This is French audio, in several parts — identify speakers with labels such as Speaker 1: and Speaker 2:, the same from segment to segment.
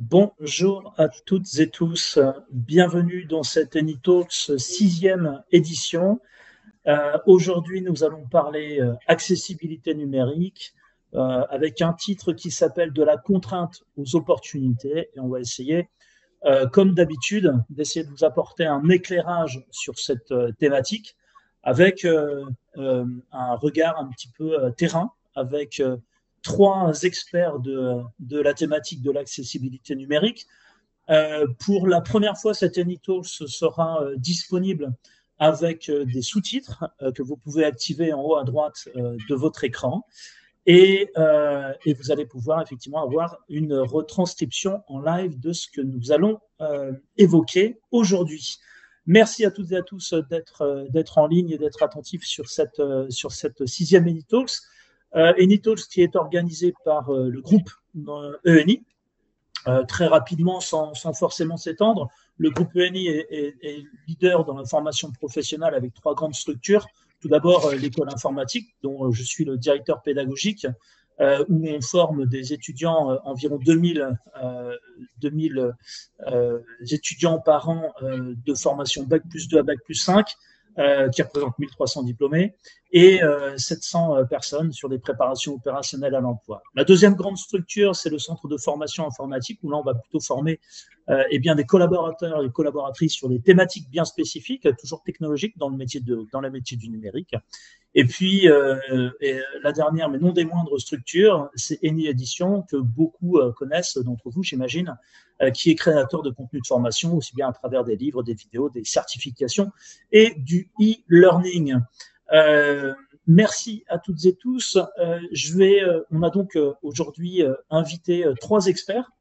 Speaker 1: Bonjour à toutes et tous, bienvenue dans cette AnyTalks 6e édition. Aujourd'hui, nous allons parler accessibilité numérique avec un titre qui s'appelle De la contrainte aux opportunités et on va essayer, comme d'habitude, d'essayer de vous apporter un éclairage sur cette thématique avec un regard un petit peu terrain, avec trois experts de la thématique de l'accessibilité numérique. Pour la première fois, cette AnyTalks sera disponible avec des sous-titres que vous pouvez activer en haut à droite de votre écran. Et vous allez pouvoir effectivement avoir une retranscription en live de ce que nous allons évoquer aujourd'hui. Merci à toutes et à tous d'être en ligne et d'être attentifs sur cette 6e AnyTalks. AnyTalks qui est organisée par le groupe ENI. Très rapidement, sans forcément s'étendre, le groupe ENI est leader dans la formation professionnelle avec 3 grandes structures. Tout d'abord, l'école informatique, dont je suis le directeur pédagogique, où on forme des étudiants, environ 2000 étudiants par an de formation Bac+2 à Bac+5, qui représente 1300 diplômés, et 700 personnes sur des préparations opérationnelles à l'emploi. La deuxième grande structure, c'est le centre de formation informatique, où là, on va plutôt former des collaborateurs et collaboratrices sur des thématiques bien spécifiques, toujours technologiques dans le métier du numérique. Et puis, la dernière, mais non des moindres structures, c'est Eny Édition, que beaucoup connaissent d'entre vous, j'imagine, qui est créateur de contenu de formation, aussi bien à travers des livres, des vidéos, des certifications et du e-learning. Merci à toutes et tous. On a donc aujourd'hui invité 3 experts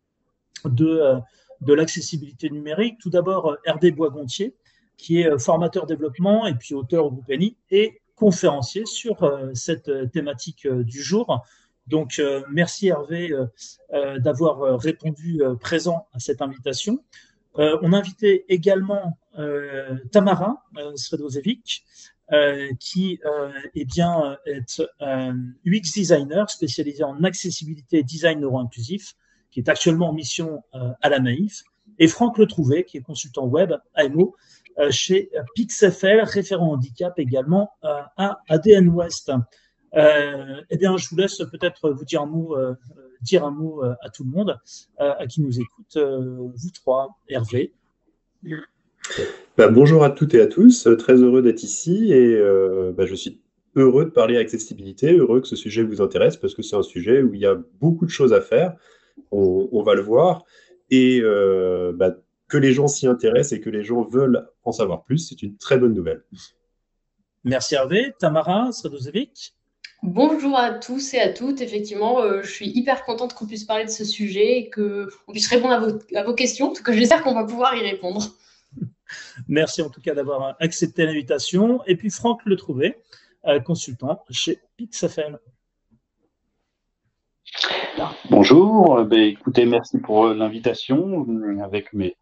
Speaker 1: de l'accessibilité numérique. Tout d'abord, Hervé Boisgontier, qui est formateur développement et puis auteur au groupe Eny et conférencier sur cette thématique du jour. Donc, merci Hervé d'avoir répondu présent à cette invitation. On a invité également Tamara Sredojevic, qui est UX designer spécialisé en accessibilité et design neuro-inclusif, qui est actuellement en mission à la Maïf, et Franck Le Trouvé, qui est consultant web AMO chez PixFL, référent handicap également à ADN Ouest. Je vous laisse peut-être vous dire un mot à tout le monde, à qui nous écoute, vous 3, Hervé.
Speaker 2: Bonjour à toutes et à tous, très heureux d'être ici et je suis heureux de parler accessibilité, heureux que ce sujet vous intéresse parce que c'est un sujet où il y a beaucoup de choses à faire, on va le voir, et que les gens s'y intéressent et que les gens veulent en savoir plus, c'est une très bonne nouvelle.
Speaker 1: Merci Hervé. Tamara Sredojevic.
Speaker 3: Bonjour à tous et à toutes. Effectivement, je suis hyper contente qu'on puisse parler de ce sujet et qu'on puisse répondre à vos questions. En tout cas, j'espère qu'on va pouvoir y répondre.
Speaker 1: Merci en tout cas d'avoir accepté l'invitation. Et puis Franck Le Trouvé, consultant chez PixFL.
Speaker 4: Bonjour, écoutez, merci pour l'invitation. Avec mes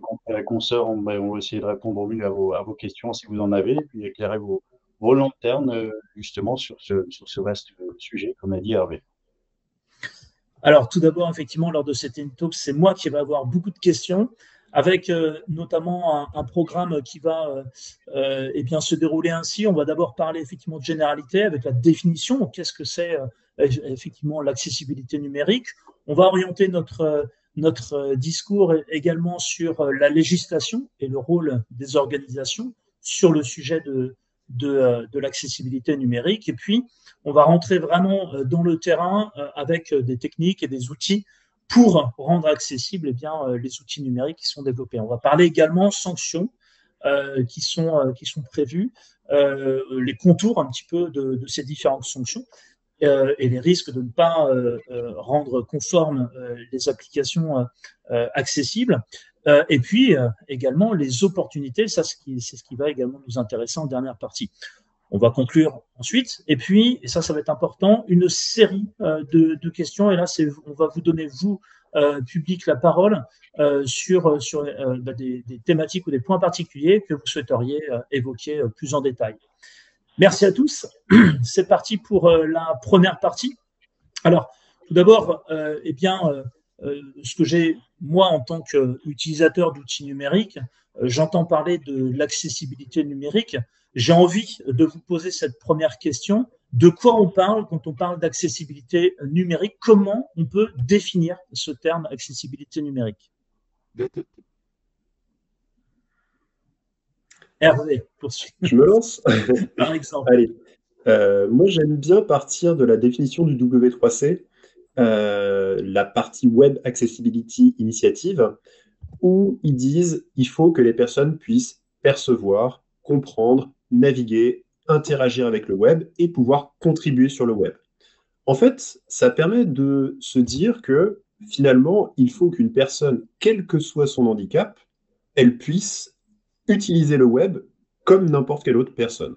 Speaker 4: confrères et consoeurs, on va essayer de répondre au mieux à vos questions si vous en avez, et puis éclairer vos lanternes justement sur ce vaste sujet, comme a dit Hervé.
Speaker 1: Alors tout d'abord, effectivement, lors de cette AnyTalks, c'est moi qui vais avoir beaucoup de questions, avec notamment un programme qui va se dérouler ainsi. On va d'abord parler effectivement de généralité avec la définition, qu'est-ce que c'est effectivement l'accessibilité numérique. On va orienter notre discours également sur la législation et le rôle des organisations sur le sujet de l'accessibilité numérique. Et puis, on va rentrer vraiment dans le terrain avec des techniques et des outils pour rendre accessibles les outils numériques qui sont développés. On va parler également sanctions qui sont prévues, les contours un petit peu de ces différentes sanctions et les risques de ne pas rendre conformes les applications accessibles. Et puis également les opportunités, c'est ce qui va également nous intéresser en dernière partie. On va conclure ensuite, et puis, et ça va être important, une série de questions, et là, on va vous donner, vous, public, la parole sur des thématiques ou des points particuliers que vous souhaiteriez évoquer plus en détail. Merci à tous. C'est parti pour la première partie. Alors, tout d'abord, ce que j'ai moi, en tant qu'utilisateur d'outils numériques, j'entends parler de l'accessibilité numérique. J'ai envie de vous poser cette première question. De quoi on parle quand on parle d'accessibilité numérique? Comment on peut définir ce terme accessibilité numérique? Hervé, poursuis.
Speaker 2: Je me lance.
Speaker 1: Par exemple.
Speaker 2: Allez. Moi, j'aime bien partir de la définition du W3C, la partie Web Accessibility Initiative, où ils disent il faut que les personnes puissent percevoir, comprendre, naviguer, interagir avec le web et pouvoir contribuer sur le web. En fait, ça permet de se dire que finalement, il faut qu'une personne, quel que soit son handicap, elle puisse utiliser le web comme n'importe quelle autre personne.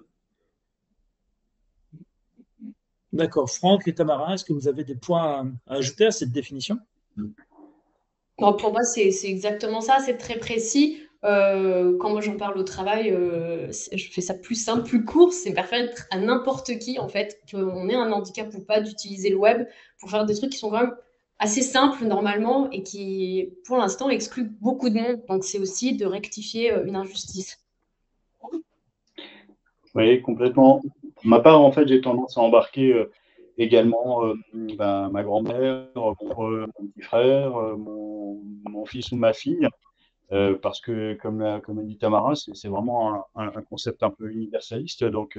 Speaker 1: D'accord. Franck et Tamara, est-ce que vous avez des points à ajouter à cette définition?
Speaker 3: Non, pour moi, c'est exactement ça, c'est très précis. Quand moi j'en parle au travail, je fais ça plus simple, plus court, c'est permettre à n'importe qui, en fait, qu'on ait un handicap ou pas, d'utiliser le web pour faire des trucs qui sont quand même assez simples normalement et qui, pour l'instant, excluent beaucoup de monde. Donc, c'est aussi de rectifier une injustice.
Speaker 4: Oui, complètement. Pour ma part, en fait, j'ai tendance à embarquer également ma grand-mère, mon petit frère, mon fils ou ma fille, parce que, comme a dit Tamara, c'est vraiment un concept un peu universaliste, donc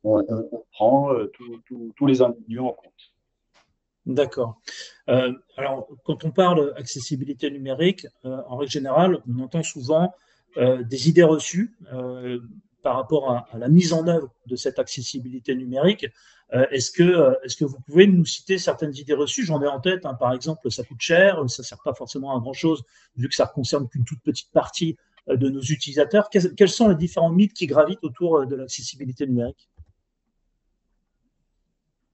Speaker 4: on prend tous les individus en compte.
Speaker 1: D'accord. Alors, quand on parle accessibilité numérique, en règle générale, on entend souvent des idées reçues par rapport à la mise en œuvre de cette accessibilité numérique. Est-ce que vous pouvez nous citer certaines idées reçues? J'en ai en tête, hein, par exemple, ça coûte cher, ça ne sert pas forcément à grand-chose, vu que ça ne concerne qu'une toute petite partie de nos utilisateurs. Quels sont les différents mythes qui gravitent autour de l'accessibilité numérique?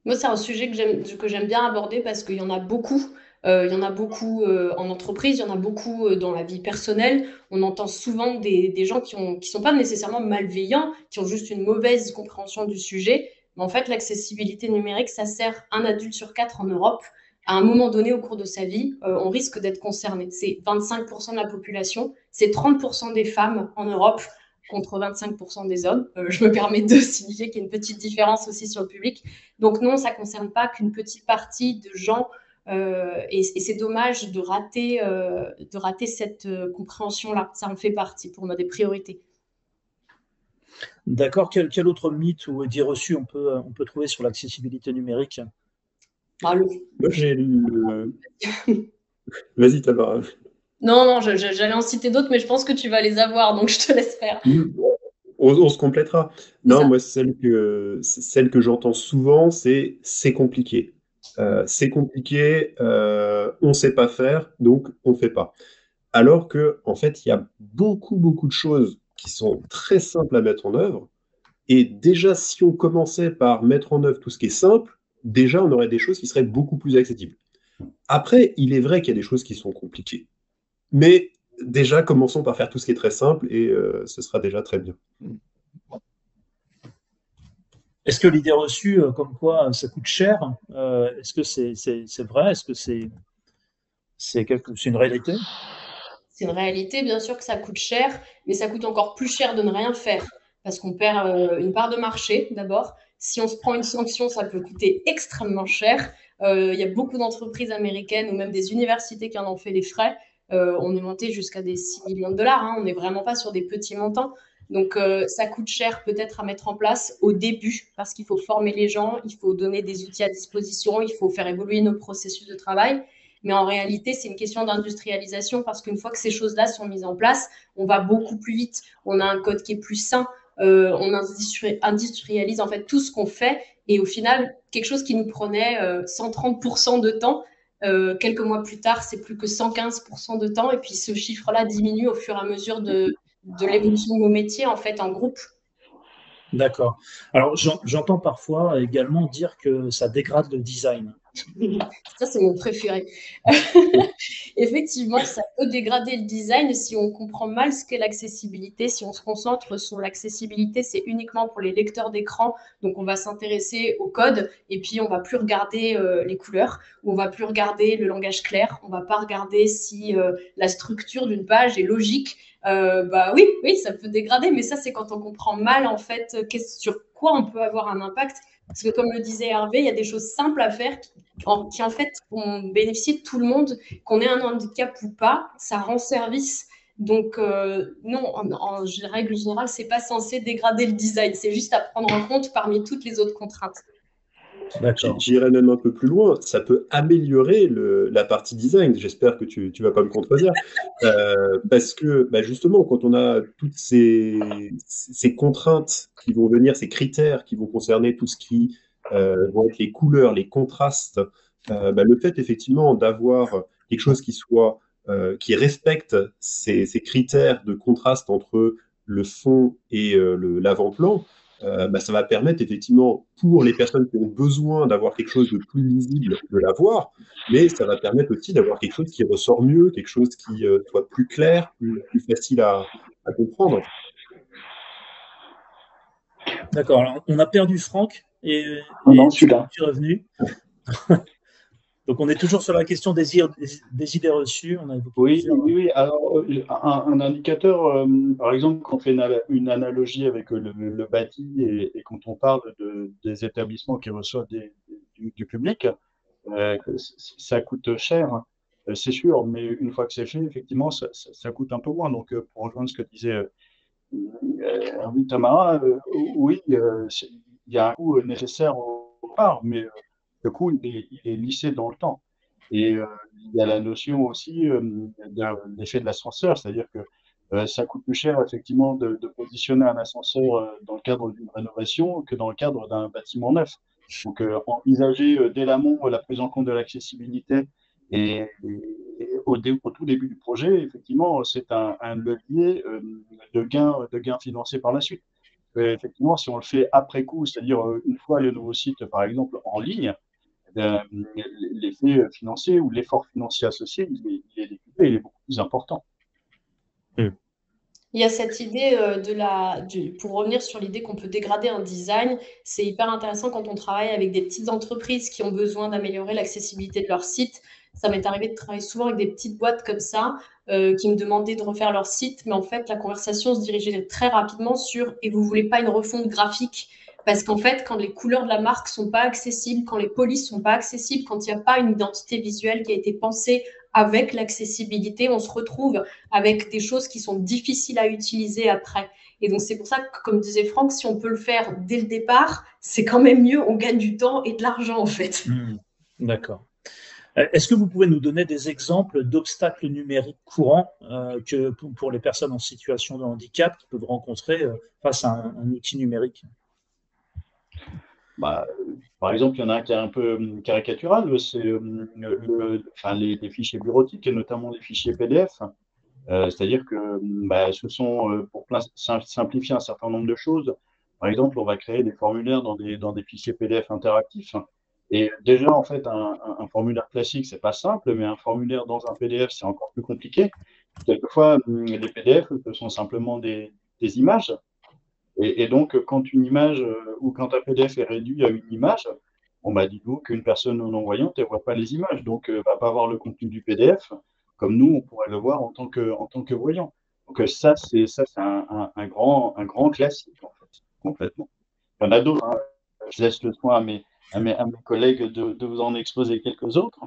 Speaker 3: Moi, c'est un sujet que j'aime bien aborder parce qu'il y en a beaucoup. Il y en a beaucoup en entreprise, il y en a beaucoup dans la vie personnelle. On entend souvent des gens qui sont pas nécessairement malveillants, qui ont juste une mauvaise compréhension du sujet. Mais en fait, l'accessibilité numérique, ça sert un adulte sur 4 en Europe. À un moment donné au cours de sa vie, on risque d'être concerné. C'est 25% de la population, c'est 30% des femmes en Europe contre 25% des hommes. Je me permets de signifier qu'il y a une petite différence aussi sur le public. Donc non, ça ne concerne pas qu'une petite partie de gens et c'est dommage de rater cette compréhension-là. Ça en fait partie pour moi des priorités.
Speaker 1: D'accord. Quel autre mythe ou idée reçue on peut trouver sur l'accessibilité numérique?
Speaker 3: Ah,
Speaker 2: Moi, j'ai lu. Vas-y, Tamara.
Speaker 3: Non, j'allais en citer d'autres, mais je pense que tu vas les avoir, donc je te laisse faire.
Speaker 2: On se complétera. Non, moi, celle que j'entends souvent, c'est compliqué. C'est compliqué, on ne sait pas faire, donc on ne fait pas. Alors que, en fait, il y a beaucoup de choses qui sont très simples à mettre en œuvre. Et déjà, si on commençait par mettre en œuvre tout ce qui est simple, déjà, on aurait des choses qui seraient beaucoup plus accessibles. Après, il est vrai qu'il y a des choses qui sont compliquées. Mais déjà, commençons par faire tout ce qui est très simple et ce sera déjà très bien.
Speaker 1: Est-ce que l'idée reçue, comme quoi ça coûte cher, est-ce que c'est vrai? Est-ce que c'est une réalité?
Speaker 3: C'est une réalité, bien sûr que ça coûte cher, mais ça coûte encore plus cher de ne rien faire parce qu'on perd une part de marché d'abord. Si on se prend une sanction, ça peut coûter extrêmement cher. Il y a beaucoup d'entreprises américaines ou même des universités qui en ont fait les frais. On est monté jusqu'à des 6 millions de dollars. Hein. On n'est vraiment pas sur des petits montants. Donc, ça coûte cher peut-être à mettre en place au début parce qu'il faut former les gens, il faut donner des outils à disposition, il faut faire évoluer nos processus de travail. Mais en réalité, c'est une question d'industrialisation parce qu'une fois que ces choses-là sont mises en place, on va beaucoup plus vite. On a un code qui est plus sain. On industrialise en fait tout ce qu'on fait. Et au final, quelque chose qui nous prenait 130% de temps, quelques mois plus tard, c'est plus que 115% de temps. Et puis ce chiffre-là diminue au fur et à mesure de l'évolution de nos métiers en fait en groupe.
Speaker 1: D'accord. Alors j'entends parfois également dire que ça dégrade le design.
Speaker 3: Ça, c'est mon préféré. Effectivement, ça peut dégrader le design si on comprend mal ce qu'est l'accessibilité. Si on se concentre sur l'accessibilité, c'est uniquement pour les lecteurs d'écran. Donc, on va s'intéresser au code et puis on va plus regarder les couleurs, ou on va plus regarder le langage clair. On va pas regarder si la structure d'une page est logique. Bah oui, ça peut dégrader, mais ça, c'est quand on comprend mal, en fait, sur quoi on peut avoir un impact. Parce que, comme le disait Hervé, il y a des choses simples à faire qui en fait, vont bénéficier de tout le monde, qu'on ait un handicap ou pas, ça rend service. Donc, non, en règle générale, c'est pas censé dégrader le design, c'est juste à prendre en compte parmi toutes les autres contraintes.
Speaker 2: J'irais même un peu plus loin, ça peut améliorer la partie design, j'espère que tu vas pas me contredire, parce que justement, quand on a toutes ces contraintes qui vont venir, ces critères qui vont concerner tout ce qui vont être les couleurs, les contrastes, le fait effectivement d'avoir quelque chose qui respecte ces critères de contraste entre le fond et l'avant-plan, ça va permettre effectivement pour les personnes qui ont besoin d'avoir quelque chose de plus lisible de l'avoir, mais ça va permettre aussi d'avoir quelque chose qui ressort mieux, quelque chose qui soit plus clair, plus facile à comprendre.
Speaker 1: D'accord. Alors, on a perdu Franck et
Speaker 4: Non, je suis là.
Speaker 1: tu es revenu. Donc, on est toujours sur la question des idées reçues. On a
Speaker 4: oui. Alors, un indicateur, par exemple, quand on fait une analogie avec le bâti et quand on parle des établissements qui reçoivent du public, ça coûte cher, c'est sûr, mais une fois que c'est fait, effectivement, ça coûte un peu moins. Donc, pour rejoindre ce que disait Hervé Tamara, oui, il y a un coût nécessaire au départ, mais le coût, il est lissé dans le temps. Et il y a la notion aussi de l'effet de l'ascenseur, c'est-à-dire que ça coûte plus cher, effectivement, de positionner un ascenseur dans le cadre d'une rénovation que dans le cadre d'un bâtiment neuf. Donc, envisager dès l'amont la prise en compte de l'accessibilité et au tout début du projet, effectivement, c'est un levier de gain financier par la suite. Effectivement, si on le fait après coup, c'est-à-dire une fois le nouveau site, par exemple, en ligne, l'effet financier ou l'effort financier associé, il est beaucoup plus important.
Speaker 3: Il y a cette idée pour revenir sur l'idée qu'on peut dégrader un design, c'est hyper intéressant quand on travaille avec des petites entreprises qui ont besoin d'améliorer l'accessibilité de leur site. Ça m'est arrivé de travailler souvent avec des petites boîtes comme ça qui me demandaient de refaire leur site, mais en fait, la conversation se dirigeait très rapidement sur « et vous voulez pas une refonte graphique ?» Parce qu'en fait, quand les couleurs de la marque sont pas accessibles, quand les polices sont pas accessibles, quand il n'y a pas une identité visuelle qui a été pensée avec l'accessibilité, on se retrouve avec des choses qui sont difficiles à utiliser après. Et donc, c'est pour ça que, comme disait Franck, si on peut le faire dès le départ, c'est quand même mieux, on gagne du temps et de l'argent, en fait.
Speaker 1: D'accord. Est-ce que vous pouvez nous donner des exemples d'obstacles numériques courants que pour les personnes en situation de handicap qui peuvent rencontrer face à un outil numérique ?
Speaker 4: Par exemple, il y en a un qui est un peu caricatural, c'est les fichiers bureautiques et notamment les fichiers PDF. C'est-à-dire que ce sont, pour simplifier un certain nombre de choses, par exemple, on va créer des formulaires dans des fichiers PDF interactifs. Et déjà, en fait, un formulaire classique, c'est pas simple, mais un formulaire dans un PDF, c'est encore plus compliqué. Quelquefois, les PDF, ce sont simplement des images. Et donc, quand une image ou quand un PDF est réduit à une image, dites-vous qu'une personne non-voyante, elle ne voit pas les images, donc elle ne va pas voir le contenu du PDF, comme nous, on pourrait le voir en tant que voyant. Donc ça, c'est un grand classique, en fait, complètement. Il y en a d'autres, hein. Je laisse le soin à mes collègues de vous en exposer quelques autres.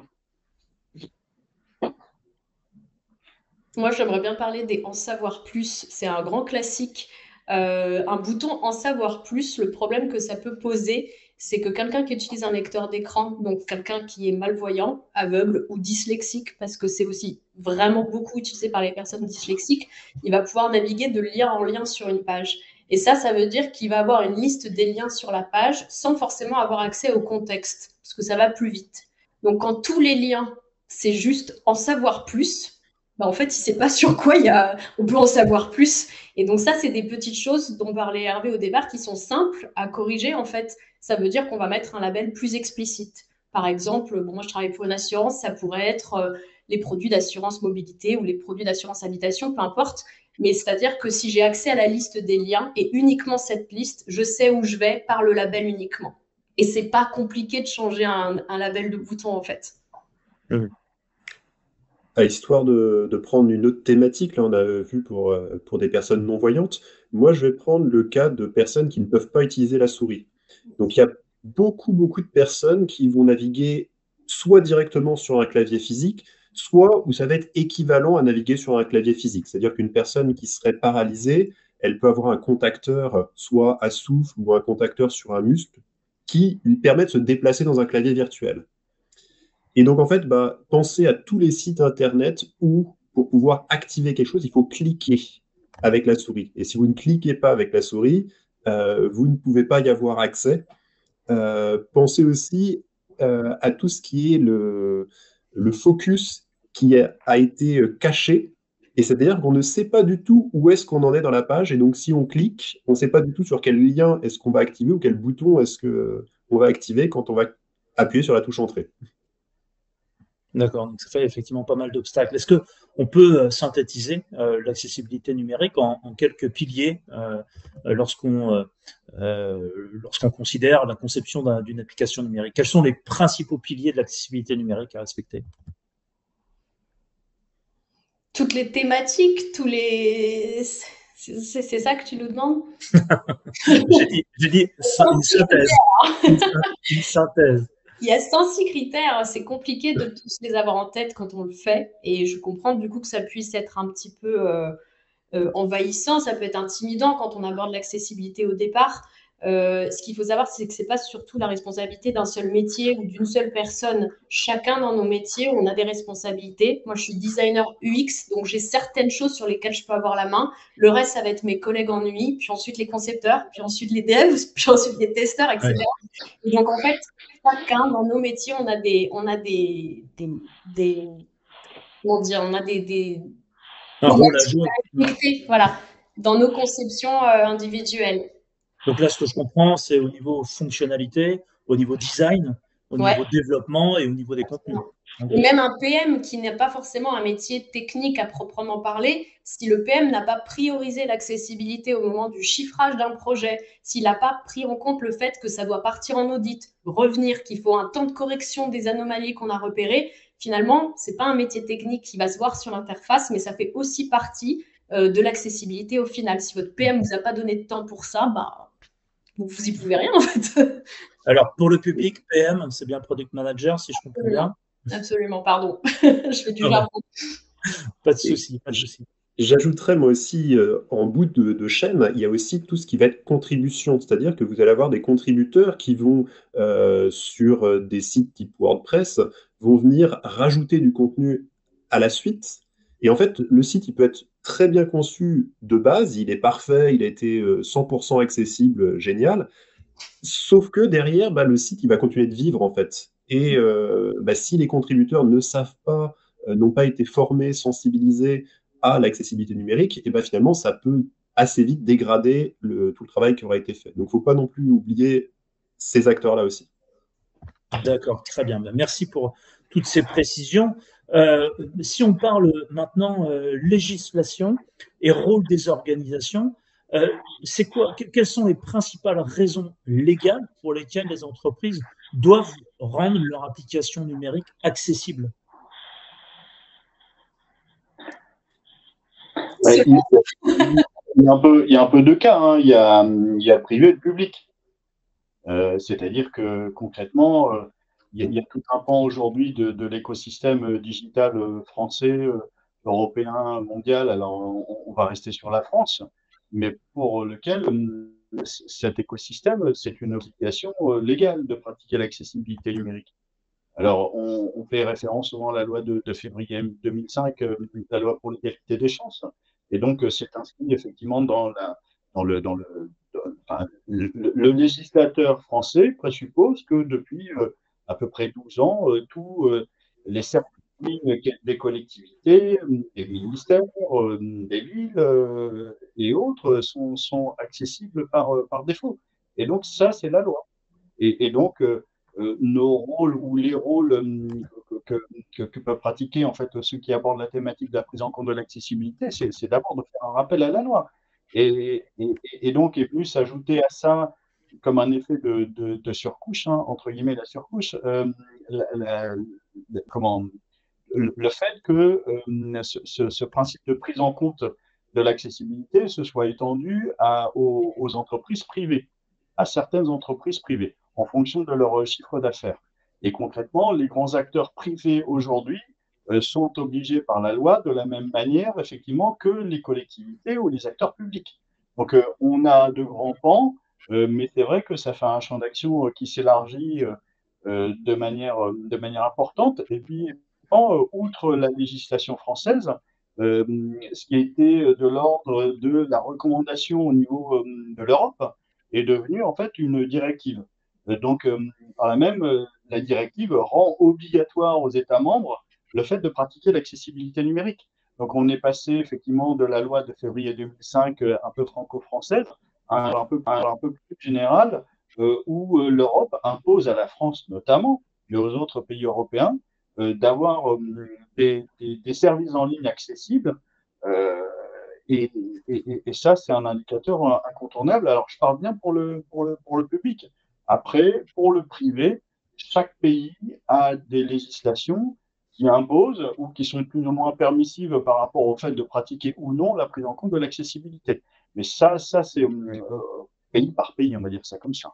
Speaker 3: Moi, j'aimerais bien parler des en savoir plus. C'est un grand classique. Un bouton en savoir plus, le problème que ça peut poser, c'est que quelqu'un qui utilise un lecteur d'écran, donc quelqu'un qui est malvoyant, aveugle ou dyslexique, parce que c'est aussi vraiment beaucoup utilisé par les personnes dyslexiques, il va pouvoir naviguer de lien en lien sur une page. Et ça veut dire qu'il va avoir une liste des liens sur la page sans forcément avoir accès au contexte, parce que ça va plus vite. Donc quand tous les liens, c'est juste en savoir plus, en fait, il ne sait pas sur quoi on peut en savoir plus. Et donc ça, c'est des petites choses dont parlait Hervé au départ qui sont simples à corriger. En fait, ça veut dire qu'on va mettre un label plus explicite. Par exemple, bon, moi je travaille pour une assurance, ça pourrait être les produits d'assurance mobilité ou les produits d'assurance habitation, peu importe. Mais c'est-à-dire que si j'ai accès à la liste des liens et uniquement cette liste, je sais où je vais par le label uniquement. Et c'est pas compliqué de changer un label de bouton en fait.
Speaker 2: Histoire de prendre une autre thématique, là on a vu pour des personnes non-voyantes, moi je vais prendre le cas de personnes qui ne peuvent pas utiliser la souris. Donc il y a beaucoup de personnes qui vont naviguer soit directement sur un clavier physique, soit où ça va être équivalent à naviguer sur un clavier physique. C'est-à-dire qu'une personne qui serait paralysée, elle peut avoir un contacteur soit à souffle ou un contacteur sur un muscle qui lui permet de se déplacer dans un clavier virtuel. Et donc, en fait, pensez à tous les sites Internet où, pour pouvoir activer quelque chose, il faut cliquer avec la souris. Et si vous ne cliquez pas avec la souris, vous ne pouvez pas y avoir accès. Pensez aussi à tout ce qui est le focus qui a été caché. Et c'est-à-dire qu'on ne sait pas du tout où est-ce qu'on en est dans la page. Et donc, si on clique, on ne sait pas du tout sur quel lien est-ce qu'on va activer ou quel bouton est-ce qu'on va activer quand on va appuyer sur la touche entrée.
Speaker 1: D'accord, donc ça fait effectivement pas mal d'obstacles. Est-ce que on peut synthétiser l'accessibilité numérique en quelques piliers lorsqu'on considère la conception d'une application numérique? Quels sont les principaux piliers de l'accessibilité numérique à respecter?
Speaker 3: Toutes les thématiques, tous les... C'est ça que tu nous demandes?
Speaker 1: J'ai dit une synthèse. Une synthèse.
Speaker 3: Il y a 106 critères, c'est compliqué de tous les avoir en tête quand on le fait. Et je comprends du coup que ça puisse être un petit peu envahissant, ça peut être intimidant quand on aborde l'accessibilité au départ. Ce qu'il faut savoir, c'est que ce n'est pas surtout la responsabilité d'un seul métier ou d'une seule personne. Chacun dans nos métiers, on a des responsabilités. Moi, je suis designer UX, donc j'ai certaines choses sur lesquelles je peux avoir la main. Le reste, ça va être mes collègues en UI, puis ensuite les concepteurs, puis ensuite les devs, puis ensuite les testeurs, etc. Ouais. Et donc, en fait, chacun dans nos métiers, on a des voilà, dans nos conceptions individuelles.
Speaker 1: Donc là, ce que je comprends, c'est au niveau fonctionnalité, au niveau design, au niveau développement et au niveau des contenus.
Speaker 3: Et même un PM qui n'a pas forcément un métier technique à proprement parler, si le PM n'a pas priorisé l'accessibilité au moment du chiffrage d'un projet, s'il n'a pas pris en compte le fait que ça doit partir en audit, revenir, qu'il faut un temps de correction des anomalies qu'on a repérées, finalement, ce n'est pas un métier technique qui va se voir sur l'interface, mais ça fait aussi partie de l'accessibilité au final. Si votre PM ne vous a pas donné de temps pour ça, vous y pouvez rien en fait.
Speaker 1: Alors, pour le public, PM, c'est bien Product Manager, si je comprends bien.
Speaker 3: Absolument, pardon. Je fais du jargon.
Speaker 1: Pas de souci, pas de souci.
Speaker 2: J'ajouterais moi aussi, en bout de chaîne, il y a aussi tout ce qui va être contribution, c'est-à-dire que vous allez avoir des contributeurs qui vont, sur des sites type WordPress, vont venir rajouter du contenu à la suite. Et en fait, le site, il peut être très bien conçu de base, il est parfait, il a été 100% accessible, génial. Sauf que derrière, le site, il va continuer de vivre en fait. Et si les contributeurs ne savent pas, n'ont pas été formés, sensibilisés à l'accessibilité numérique, et finalement, ça peut assez vite dégrader tout le travail qui aura été fait. Donc, il ne faut pas non plus oublier ces acteurs-là aussi.
Speaker 1: D'accord, très bien. Merci pour toutes ces précisions. Si on parle maintenant législation et rôle des organisations, quelles sont les principales raisons légales pour lesquelles les entreprises doivent rendre leur application numérique accessible?
Speaker 4: Il y a un peu deux cas, hein. Il y a le privé et le public. C'est-à-dire que concrètement, il y a tout un pan aujourd'hui de l'écosystème digital français, européen, mondial. Alors, on va rester sur la France, mais pour lequel cet écosystème, c'est une obligation légale de pratiquer l'accessibilité numérique. Alors, on fait référence souvent à la loi de février 2005, la loi pour l'égalité des chances. Et donc, c'est inscrit effectivement le législateur français présuppose que depuis à peu près 12 ans, tous les services des collectivités, des ministères, des villes et autres sont accessibles par défaut. Et donc, ça, c'est la loi. Et donc, nos rôles ou les rôles que peuvent pratiquer en fait ceux qui abordent la thématique de la prise en compte de l'accessibilité, c'est d'abord de faire un rappel à la loi. Et donc est venu s'ajouter à ça comme un effet de surcouche, hein, entre guillemets la surcouche, la, la, comment, le fait que ce principe de prise en compte de l'accessibilité se soit étendu aux entreprises privées, à certaines entreprises privées, en fonction de leur chiffre d'affaires. Et concrètement, les grands acteurs privés aujourd'hui sont obligés par la loi de la même manière, effectivement, que les collectivités ou les acteurs publics. Donc, on a de grands pans, mais c'est vrai que ça fait un champ d'action qui s'élargit de manière importante. Et puis, outre la législation française, ce qui a été de l'ordre de la recommandation au niveau de l'Europe est devenu en fait une directive. Donc, par là même, la directive rend obligatoire aux États membres le fait de pratiquer l'accessibilité numérique. Donc, on est passé effectivement de la loi de février 2005, un peu franco-française, à un peu plus générale, où l'Europe impose à la France notamment, mais aux autres pays européens, d'avoir des services en ligne accessibles. Euh, et ça, c'est un indicateur incontournable. Alors, je parle bien pour le public. Après, pour le privé, chaque pays a des législations qui imposent ou qui sont plus ou moins permissives par rapport au fait de pratiquer ou non la prise en compte de l'accessibilité. Mais ça c'est pays par pays, on va dire ça comme ça.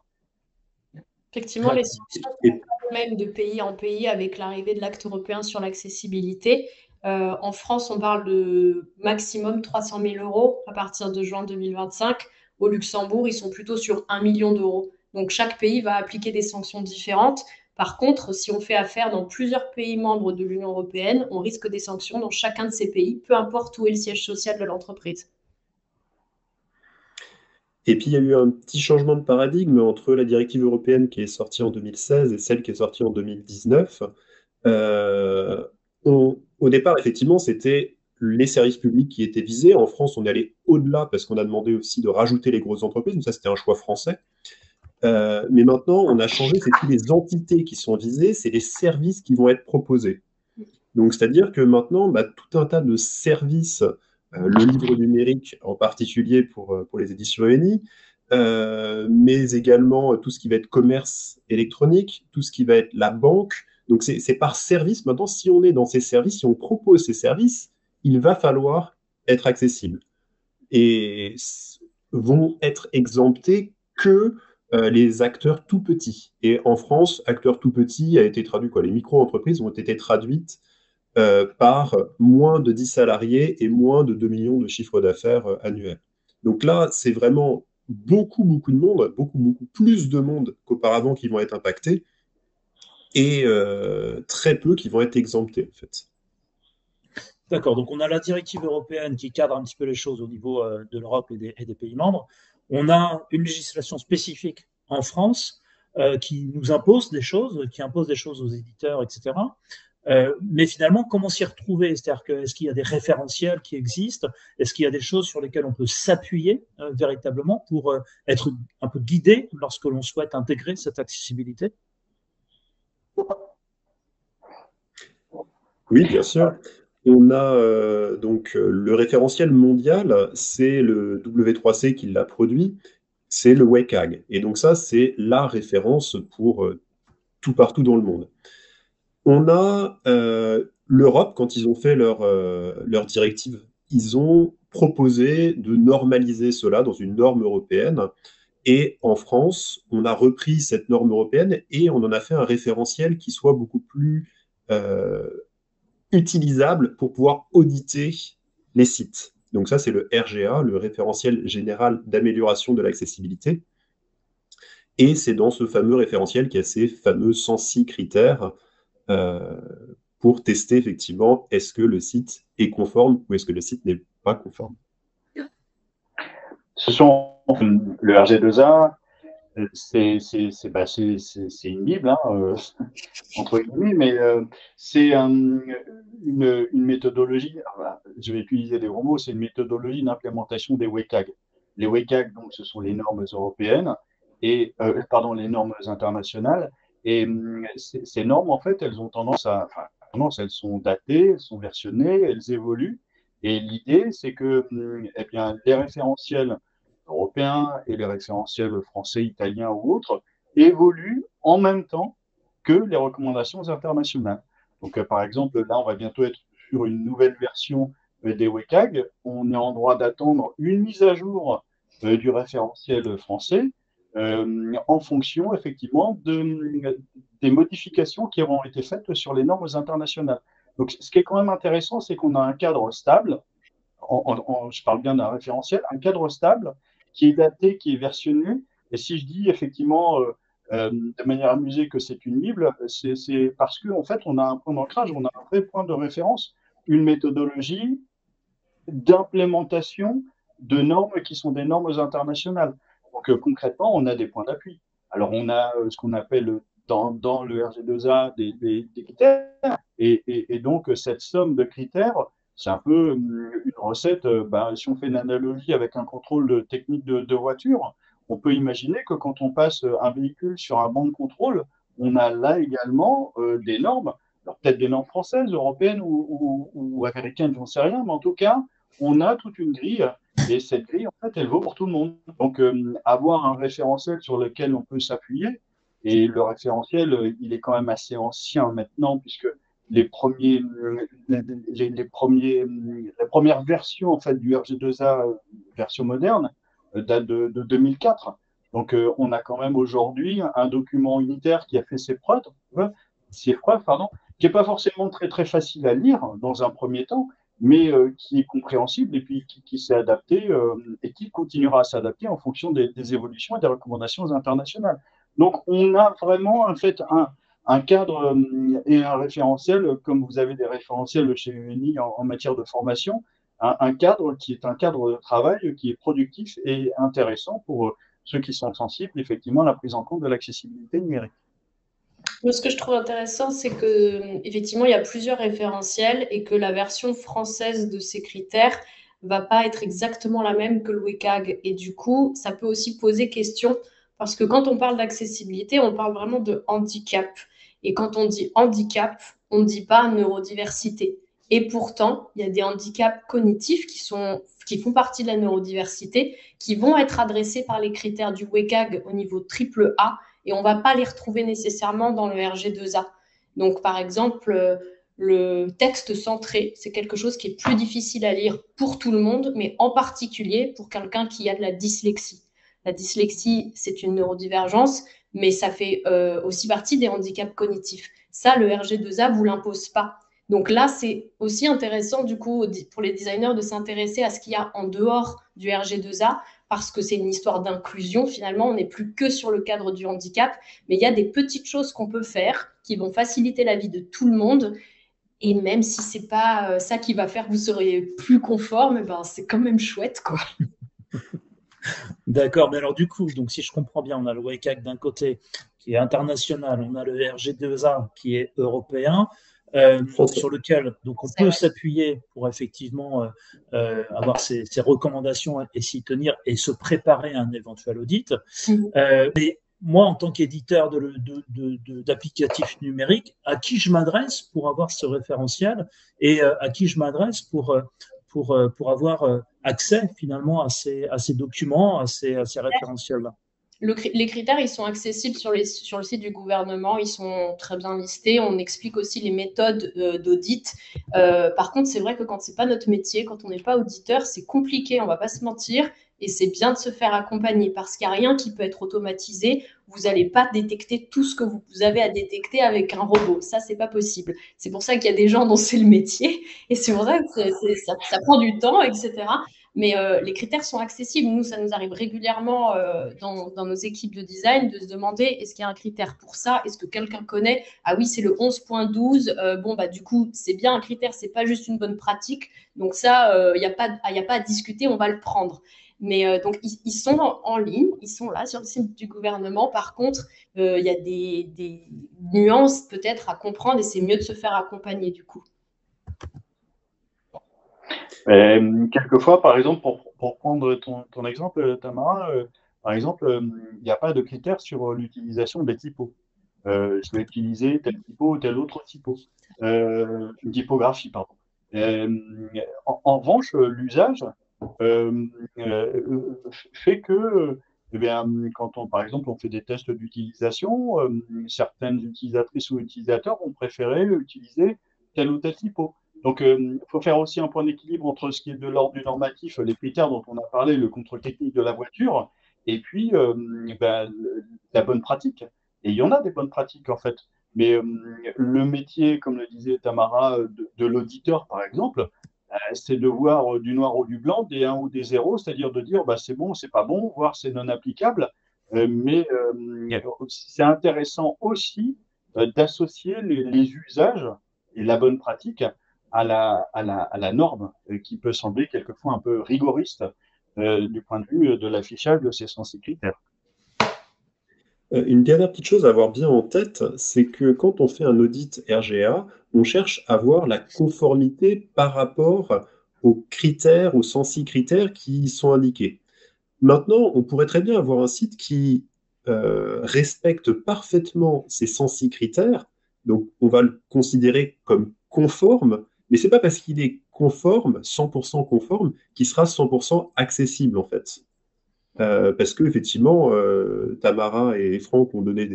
Speaker 3: Effectivement, les sanctions ne sont pas les mêmes de pays en pays avec l'arrivée de l'acte européen sur l'accessibilité. En France, on parle de maximum 300 000 euros à partir de juin 2025. Au Luxembourg, ils sont plutôt sur 1 million d'euros. Donc, chaque pays va appliquer des sanctions différentes. Par contre, si on fait affaire dans plusieurs pays membres de l'Union européenne, on risque des sanctions dans chacun de ces pays, peu importe où est le siège social de l'entreprise.
Speaker 2: Et puis, il y a eu un petit changement de paradigme entre la directive européenne qui est sortie en 2016 et celle qui est sortie en 2019. Euh, Au départ, effectivement, c'était les services publics qui étaient visés. En France, on est allé au-delà parce qu'on a demandé aussi de rajouter les grosses entreprises. Donc ça, c'était un choix français. Mais maintenant, on a changé, c'est plus les entités qui sont visées, c'est les services qui vont être proposés. Donc, c'est-à-dire que maintenant, bah, tout un tas de services, le livre numérique en particulier pour les éditions ENI, mais également tout ce qui va être commerce électronique, tout ce qui va être la banque. Donc, c'est par service. Maintenant, si on est dans ces services, si on propose ces services, il va falloir être accessible. Et vont être exemptés que les acteurs tout petits. Et en France, acteurs tout petits a été traduit quoi? Les micro-entreprises ont été traduites par moins de 10 salariés et moins de 2 millions de chiffre d'affaires annuel. Donc là, c'est vraiment beaucoup, beaucoup de monde, beaucoup, beaucoup plus de monde qu'auparavant qui vont être impactés et très peu qui vont être exemptés, en fait.
Speaker 1: D'accord, donc on a la directive européenne qui cadre un petit peu les choses au niveau de l'Europe et des pays membres. On a une législation spécifique en France qui nous impose des choses, qui impose des choses aux éditeurs, etc. Mais finalement, comment s'y retrouver? C'est-à-dire que est-ce qu'il y a des référentiels qui existent? Est-ce qu'il y a des choses sur lesquelles on peut s'appuyer véritablement pour être un peu guidé lorsque l'on souhaite intégrer cette accessibilité?
Speaker 2: Oui, bien sûr. On a donc le référentiel mondial, c'est le W3C qui l'a produit, c'est le WCAG. Et donc ça, c'est la référence pour tout partout dans le monde. On a l'Europe, quand ils ont fait leur directive, ils ont proposé de normaliser cela dans une norme européenne. Et en France, on a repris cette norme européenne et on en a fait un référentiel qui soit beaucoup plus euh, utilisable pour pouvoir auditer les sites. Donc ça, c'est le RGA, le référentiel général d'amélioration de l'accessibilité. Et c'est dans ce fameux référentiel qu'il y a ces fameux 106 critères euh, pour tester effectivement est-ce que le site est conforme ou est-ce que le site n'est pas conforme.
Speaker 4: Ce sont le RG2A, c'est une Bible, hein, entre guillemets, mais c'est une méthodologie, je vais utiliser des gros mots, c'est une méthodologie d'implémentation des WCAG. Les WCAG, donc, ce sont les normes européennes, et, pardon, les normes internationales, Et ces normes, en fait, elles ont elles sont datées, elles sont versionnées, elles évoluent. Et l'idée, c'est que eh bien, les référentiels européens et les référentiels français, italiens ou autres évoluent en même temps que les recommandations internationales. Donc, par exemple, là, on va bientôt être sur une nouvelle version des WCAG. On est en droit d'attendre une mise à jour du référentiel français en fonction, effectivement, des modifications qui auront été faites sur les normes internationales. Donc, ce qui est quand même intéressant, c'est qu'on a un cadre stable, je parle bien d'un référentiel, un cadre stable qui est daté, qui est versionné. Et si je dis effectivement de manière amusée que c'est une Bible, c'est parce qu'en fait, on a un point d'ancrage, on a un vrai point de référence, une méthodologie d'implémentation de normes qui sont des normes internationales. Donc concrètement, on a des points d'appui. Alors on a ce qu'on appelle dans le RG2A des critères, et donc cette somme de critères, c'est un peu une recette, si on fait une analogie avec un contrôle technique de voiture, on peut imaginer que quand on passe un véhicule sur un banc de contrôle, on a là également des normes, alors peut-être des normes françaises, européennes ou américaines, j'en sais rien, mais en tout cas, on a toute une grille, et cette grille, en fait, elle vaut pour tout le monde. Donc, avoir un référentiel sur lequel on peut s'appuyer, et le référentiel, il est quand même assez ancien maintenant, puisque les premières versions en fait, du RG2A, version moderne, datent de 2004. Donc, on a quand même aujourd'hui un document unitaire qui a fait ses preuves, qui n'est pas forcément très, très facile à lire dans un premier temps, mais qui est compréhensible et puis qui s'est adapté et qui continuera à s'adapter en fonction des évolutions et des recommandations internationales. Donc, on a vraiment en fait un cadre et un référentiel, comme vous avez des référentiels chez UNI en matière de formation, un cadre qui est un cadre de travail qui est productif et intéressant pour ceux qui sont sensibles, effectivement, à la prise en compte de l'accessibilité numérique.
Speaker 3: Ce que je trouve intéressant, c'est que effectivement, il y a plusieurs référentiels et que la version française de ces critères va pas être exactement la même que le WCAG. Et du coup, ça peut aussi poser question parce que quand on parle d'accessibilité, on parle vraiment de handicap. Et quand on dit handicap, on ne dit pas neurodiversité. Et pourtant, il y a des handicaps cognitifs qui font partie de la neurodiversité, qui vont être adressés par les critères du WCAG au niveau triple A et on ne va pas les retrouver nécessairement dans le RG2A. Donc, par exemple, le texte centré, c'est quelque chose qui est plus difficile à lire pour tout le monde, mais en particulier pour quelqu'un qui a de la dyslexie. La dyslexie, c'est une neurodivergence, mais ça fait aussi partie des handicaps cognitifs. Ça, le RG2A ne vous l'impose pas. Donc là, c'est aussi intéressant du coup pour les designers de s'intéresser à ce qu'il y a en dehors du RG2A parce que c'est une histoire d'inclusion. Finalement, on n'est plus que sur le cadre du handicap, mais il y a des petites choses qu'on peut faire qui vont faciliter la vie de tout le monde. Et même si c'est pas ça qui va faire que vous serez plus conforme, ben c'est quand même chouette, quoi.
Speaker 1: D'accord, mais alors du coup, donc si je comprends bien, on a le WCAG d'un côté qui est international, on a le RG2A qui est européen, sur lequel donc on peut s'appuyer pour effectivement avoir ces recommandations et s'y tenir et se préparer à un éventuel audit. Mais moi, en tant qu'éditeur d'applicatifs numériques, à qui je m'adresse pour avoir ce référentiel et à qui je m'adresse pour avoir accès finalement à ces documents, à ces référentiels-là?
Speaker 3: Les critères, ils sont accessibles sur le site du gouvernement, ils sont très bien listés. On explique aussi les méthodes d'audit. Par contre, c'est vrai que quand c'est pas notre métier, quand on n'est pas auditeur, c'est compliqué, on va pas se mentir. Et c'est bien de se faire accompagner parce qu'il n'y a rien qui peut être automatisé. Vous n'allez pas détecter tout ce que vous avez à détecter avec un robot. Ça, c'est pas possible. C'est pour ça qu'il y a des gens dont c'est le métier et c'est pour ça que ça prend du temps, etc. Mais les critères sont accessibles. Nous, ça nous arrive régulièrement dans nos équipes de design de se demander est-ce qu'il y a un critère pour ça? Est-ce que quelqu'un connaît? Ah oui, c'est le 11.12. Bon, bah, du coup, c'est bien un critère, c'est pas juste une bonne pratique. Donc ça, il n'y a pas à discuter, on va le prendre. Mais donc, ils sont en ligne, ils sont là sur le site du gouvernement. Par contre, il y a des nuances peut-être à comprendre et c'est mieux de se faire accompagner du coup.
Speaker 4: Quelquefois, par exemple, pour prendre ton exemple, Tamara, par exemple, il n'y a pas de critères sur l'utilisation des typos. je vais utiliser tel typo ou tel autre une typographie, pardon. En revanche, l'usage euh, fait que, eh bien, par exemple, on fait des tests d'utilisation, certaines utilisatrices ou utilisateurs vont préférer utiliser tel ou tel typo. Donc, il faut faire aussi un point d'équilibre entre ce qui est de l'ordre du normatif, les critères dont on a parlé, le contrôle technique de la voiture, et puis la bonne pratique. Et il y en a des bonnes pratiques, en fait. Mais le métier, comme le disait Tamara, de l'auditeur, par exemple, c'est de voir du noir ou du blanc, des 1 ou des 0, c'est-à-dire de dire bah, c'est bon, c'est pas bon, voire c'est non applicable. Mais c'est intéressant aussi d'associer les usages et la bonne pratique à la norme, qui peut sembler quelquefois un peu rigoriste du point de vue de l'affichage de ces sens et critères.
Speaker 2: Une dernière petite chose à avoir bien en tête, c'est que quand on fait un audit RGA, on cherche à voir la conformité par rapport aux critères, aux sensi critères qui sont indiqués. Maintenant, on pourrait très bien avoir un site qui respecte parfaitement ces sensi critères, donc on va le considérer comme conforme, mais c'est pas parce qu'il est conforme, 100% conforme, qu'il sera 100% accessible en fait. Parce que effectivement, Tamara et Franck ont donné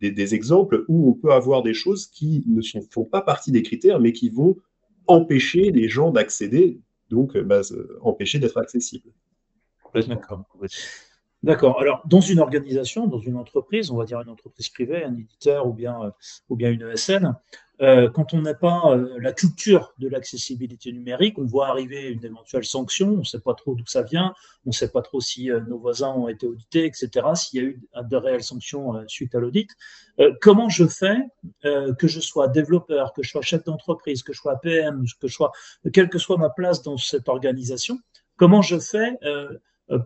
Speaker 2: des exemples où on peut avoir des choses qui ne font pas partie des critères, mais qui vont empêcher les gens d'accéder, donc empêcher d'être accessibles.
Speaker 4: D'accord.
Speaker 1: D'accord. Alors, dans une organisation, dans une entreprise, on va dire une entreprise privée, un éditeur ou bien une ESN, quand on n'a pas la culture de l'accessibilité numérique, on voit arriver une éventuelle sanction, on ne sait pas trop d'où ça vient, on ne sait pas trop si nos voisins ont été audités, etc., s'il y a eu de réelles sanctions suite à l'audit. Comment je fais, que je sois développeur, que je sois chef d'entreprise, que je sois PM, quelle que soit ma place dans cette organisation, comment je fais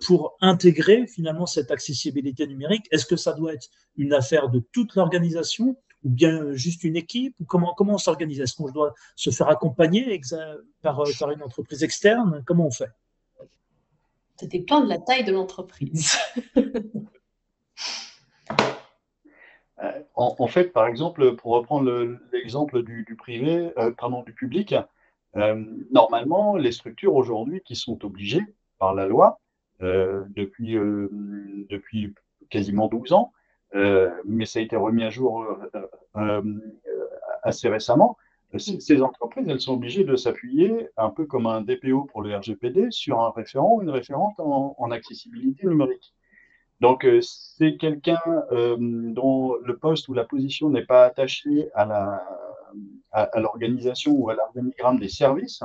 Speaker 1: pour intégrer finalement cette accessibilité numérique? Est-ce que ça doit être une affaire de toute l'organisation ou bien juste une équipe? Ou comment on s'organise? Est-ce qu'on doit se faire accompagner par une entreprise externe? Comment on fait?
Speaker 3: Ça dépend de la taille de l'entreprise.
Speaker 4: En fait, par exemple, pour reprendre l'exemple du privé, du public, normalement, les structures aujourd'hui qui sont obligées par la loi depuis quasiment 12 ans, mais ça a été remis à jour euh, assez récemment. Ces entreprises, elles sont obligées de s'appuyer, un peu comme un DPO pour le RGPD, sur un référent ou une référente en accessibilité numérique. Donc, c'est quelqu'un dont le poste ou la position n'est pas attaché à l'organisation ou à l'organigramme des services.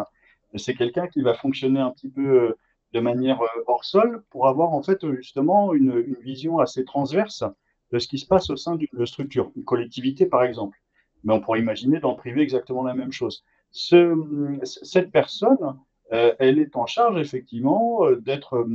Speaker 4: C'est quelqu'un qui va fonctionner un petit peu de manière hors sol pour avoir en fait justement une vision assez transverse de ce qui se passe au sein d'une structure, une collectivité par exemple. Mais on pourrait imaginer dans le privé exactement la même chose. Cette personne, elle est en charge effectivement d'être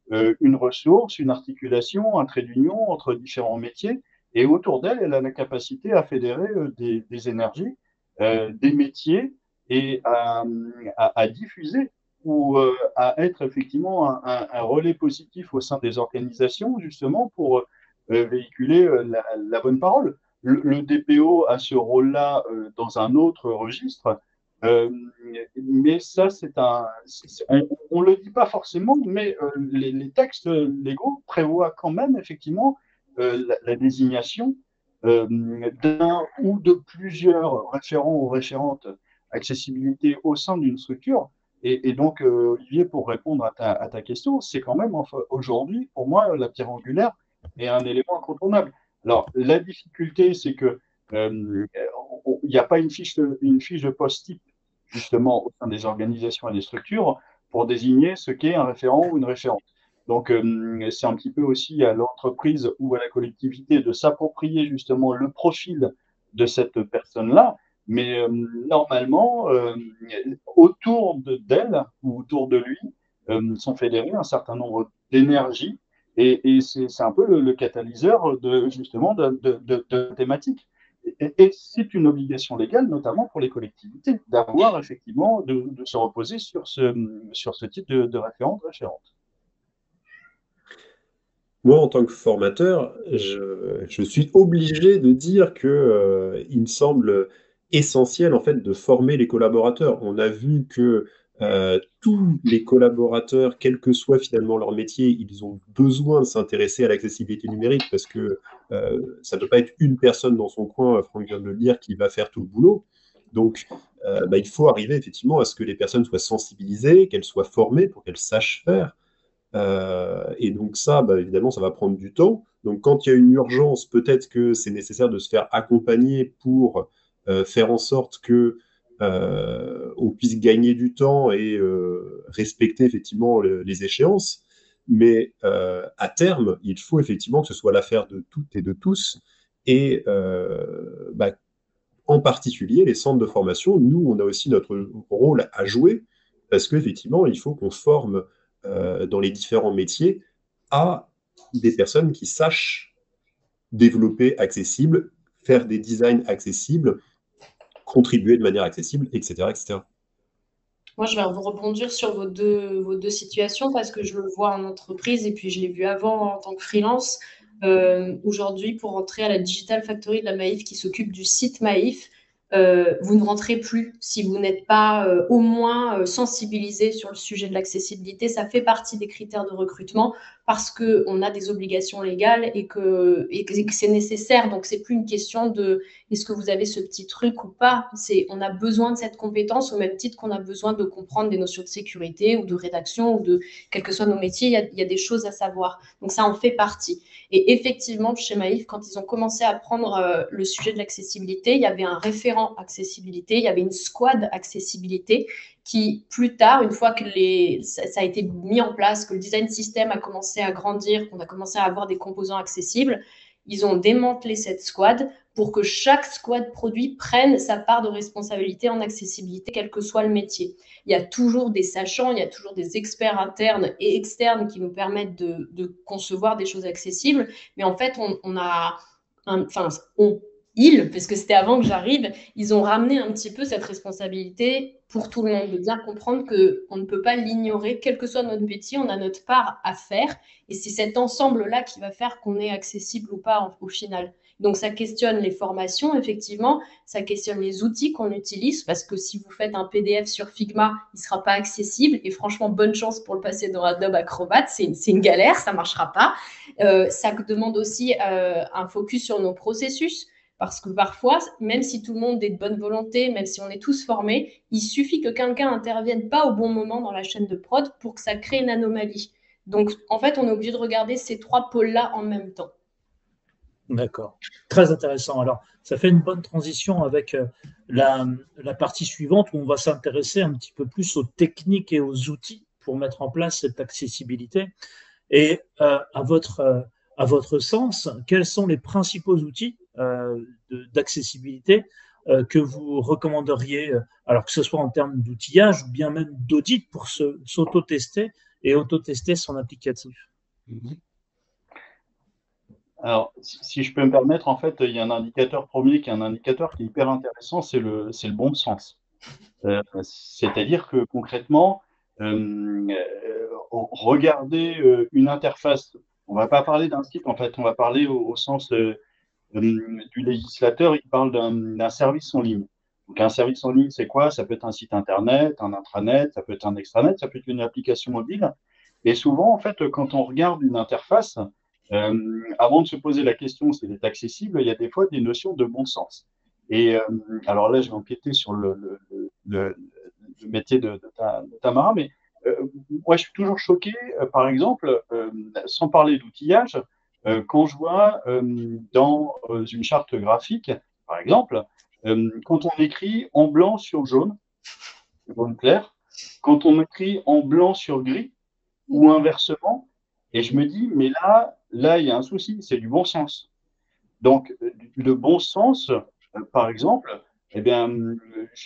Speaker 4: une ressource, une articulation, un trait d'union entre différents métiers. Et autour d'elle, elle a la capacité à fédérer des énergies, des métiers et à diffuser ou à être effectivement un relais positif au sein des organisations, justement pour véhiculer la bonne parole. Le DPO a ce rôle-là dans un autre registre, euh, mais ça, on le dit pas forcément, mais les textes légaux prévoient quand même effectivement la désignation d'un ou de plusieurs référents ou référentes accessibilité au sein d'une structure. Et donc, Olivier, pour répondre à ta question, c'est quand même enfin, aujourd'hui, pour moi, la pierre angulaire est un élément incontournable. Alors, la difficulté, c'est que il n'y a pas une fiche de poste type justement au sein des organisations et des structures pour désigner ce qu'est un référent ou une référente. Donc, c'est un petit peu aussi à l'entreprise ou à la collectivité de s'approprier justement le profil de cette personne-là. Mais normalement, autour d'elle ou autour de lui sont fédérés un certain nombre d'énergies et c'est un peu le catalyseur justement de thématiques. Et c'est une obligation légale, notamment pour les collectivités, d'avoir effectivement, de se reposer sur ce type de référente.
Speaker 2: Moi, en tant que formateur, je suis obligé de dire que, il me semble essentiel en fait de former les collaborateurs. On a vu que tous les collaborateurs, quel que soit finalement leur métier, ils ont besoin de s'intéresser à l'accessibilité numérique parce que ça ne peut pas être une personne dans son coin, Franck vient de le dire, qui va faire tout le boulot. Donc, il faut arriver effectivement à ce que les personnes soient sensibilisées, qu'elles soient formées pour qu'elles sachent faire. Et donc ça, évidemment, ça va prendre du temps. Donc quand il y a une urgence, peut-être que c'est nécessaire de se faire accompagner pour faire en sorte que on puisse gagner du temps et respecter effectivement les échéances. Mais à terme, il faut effectivement que ce soit l'affaire de toutes et de tous. Et en particulier, les centres de formation, nous, on a aussi notre rôle à jouer parce qu'effectivement, il faut qu'on forme dans les différents métiers à des personnes qui sachent développer accessible, faire des designs accessibles, contribuer de manière accessible, etc., etc.
Speaker 3: Moi, je vais rebondir sur vos deux situations parce que je le vois en entreprise et puis je l'ai vu avant en tant que freelance. Aujourd'hui, pour rentrer à la Digital Factory de la Maïf qui s'occupe du site Maïf, vous ne rentrez plus si vous n'êtes pas au moins sensibilisé sur le sujet de l'accessibilité. Ça fait partie des critères de recrutement parce qu'on a des obligations légales et que c'est nécessaire. Donc, c'est plus une question de est-ce que vous avez ce petit truc ou pas. On a besoin de cette compétence au même titre qu'on a besoin de comprendre des notions de sécurité ou de rédaction ou de quels que soient nos métiers. Il y a des choses à savoir. Donc, ça en fait partie. Et effectivement, chez Maïf, quand ils ont commencé à prendre le sujet de l'accessibilité, il y avait un référent accessibilité, il y avait une squad accessibilité qui, plus tard, une fois que ça a été mis en place, que le design system a commencé à grandir, qu'on a commencé à avoir des composants accessibles, ils ont démantelé cette squad pour que chaque squad produit prenne sa part de responsabilité en accessibilité, quel que soit le métier. Il y a toujours des sachants, il y a toujours des experts internes et externes qui nous permettent de concevoir des choses accessibles, mais en fait, parce que c'était avant que j'arrive, ils ont ramené un petit peu cette responsabilité pour tout le monde, de bien comprendre qu'on ne peut pas l'ignorer, quel que soit notre métier, on a notre part à faire, et c'est cet ensemble-là qui va faire qu'on est accessible ou pas au final. Donc ça questionne les formations, effectivement, ça questionne les outils qu'on utilise, parce que si vous faites un PDF sur Figma, il ne sera pas accessible, et franchement, bonne chance pour le passer dans Adobe Acrobat, c'est une galère, ça ne marchera pas. Ça demande aussi un focus sur nos processus, parce que parfois, même si tout le monde est de bonne volonté, même si on est tous formés, il suffit que quelqu'un intervienne pas au bon moment dans la chaîne de prod pour que ça crée une anomalie. Donc, en fait, on est obligé de regarder ces trois pôles-là en même temps.
Speaker 1: D'accord. Très intéressant. Alors, ça fait une bonne transition avec la partie suivante où on va s'intéresser un petit peu plus aux techniques et aux outils pour mettre en place cette accessibilité. Et à votre sens, quels sont les principaux outils d'accessibilité que vous recommanderiez, alors que ce soit en termes d'outillage ou bien même d'audit pour s'auto-tester et auto-tester son applicatif?
Speaker 4: Alors, si je peux me permettre, en fait, il y a un indicateur premier qui est un indicateur qui est hyper intéressant, c'est le bon sens. C'est-à-dire que concrètement, regarder une interface, on ne va pas parler d'un site, en fait, on va parler au sens du législateur, il parle d'un service en ligne. Donc, un service en ligne, c'est quoi? Ça peut être un site internet, un intranet, ça peut être un extranet, ça peut être une application mobile. Et souvent, en fait, quand on regarde une interface, avant de se poser la question s'il est accessible, il y a des fois des notions de bon sens. Et alors là, je vais empiéter sur le métier de Tamara, mais moi, je suis toujours choqué, par exemple, sans parler d'outillage, quand je vois dans une charte graphique, par exemple, quand on écrit en blanc sur jaune clair, quand on écrit en blanc sur gris, ou inversement, et je me dis, mais là, il y a un souci, c'est du bon sens. Donc, le bon sens, par exemple, eh bien,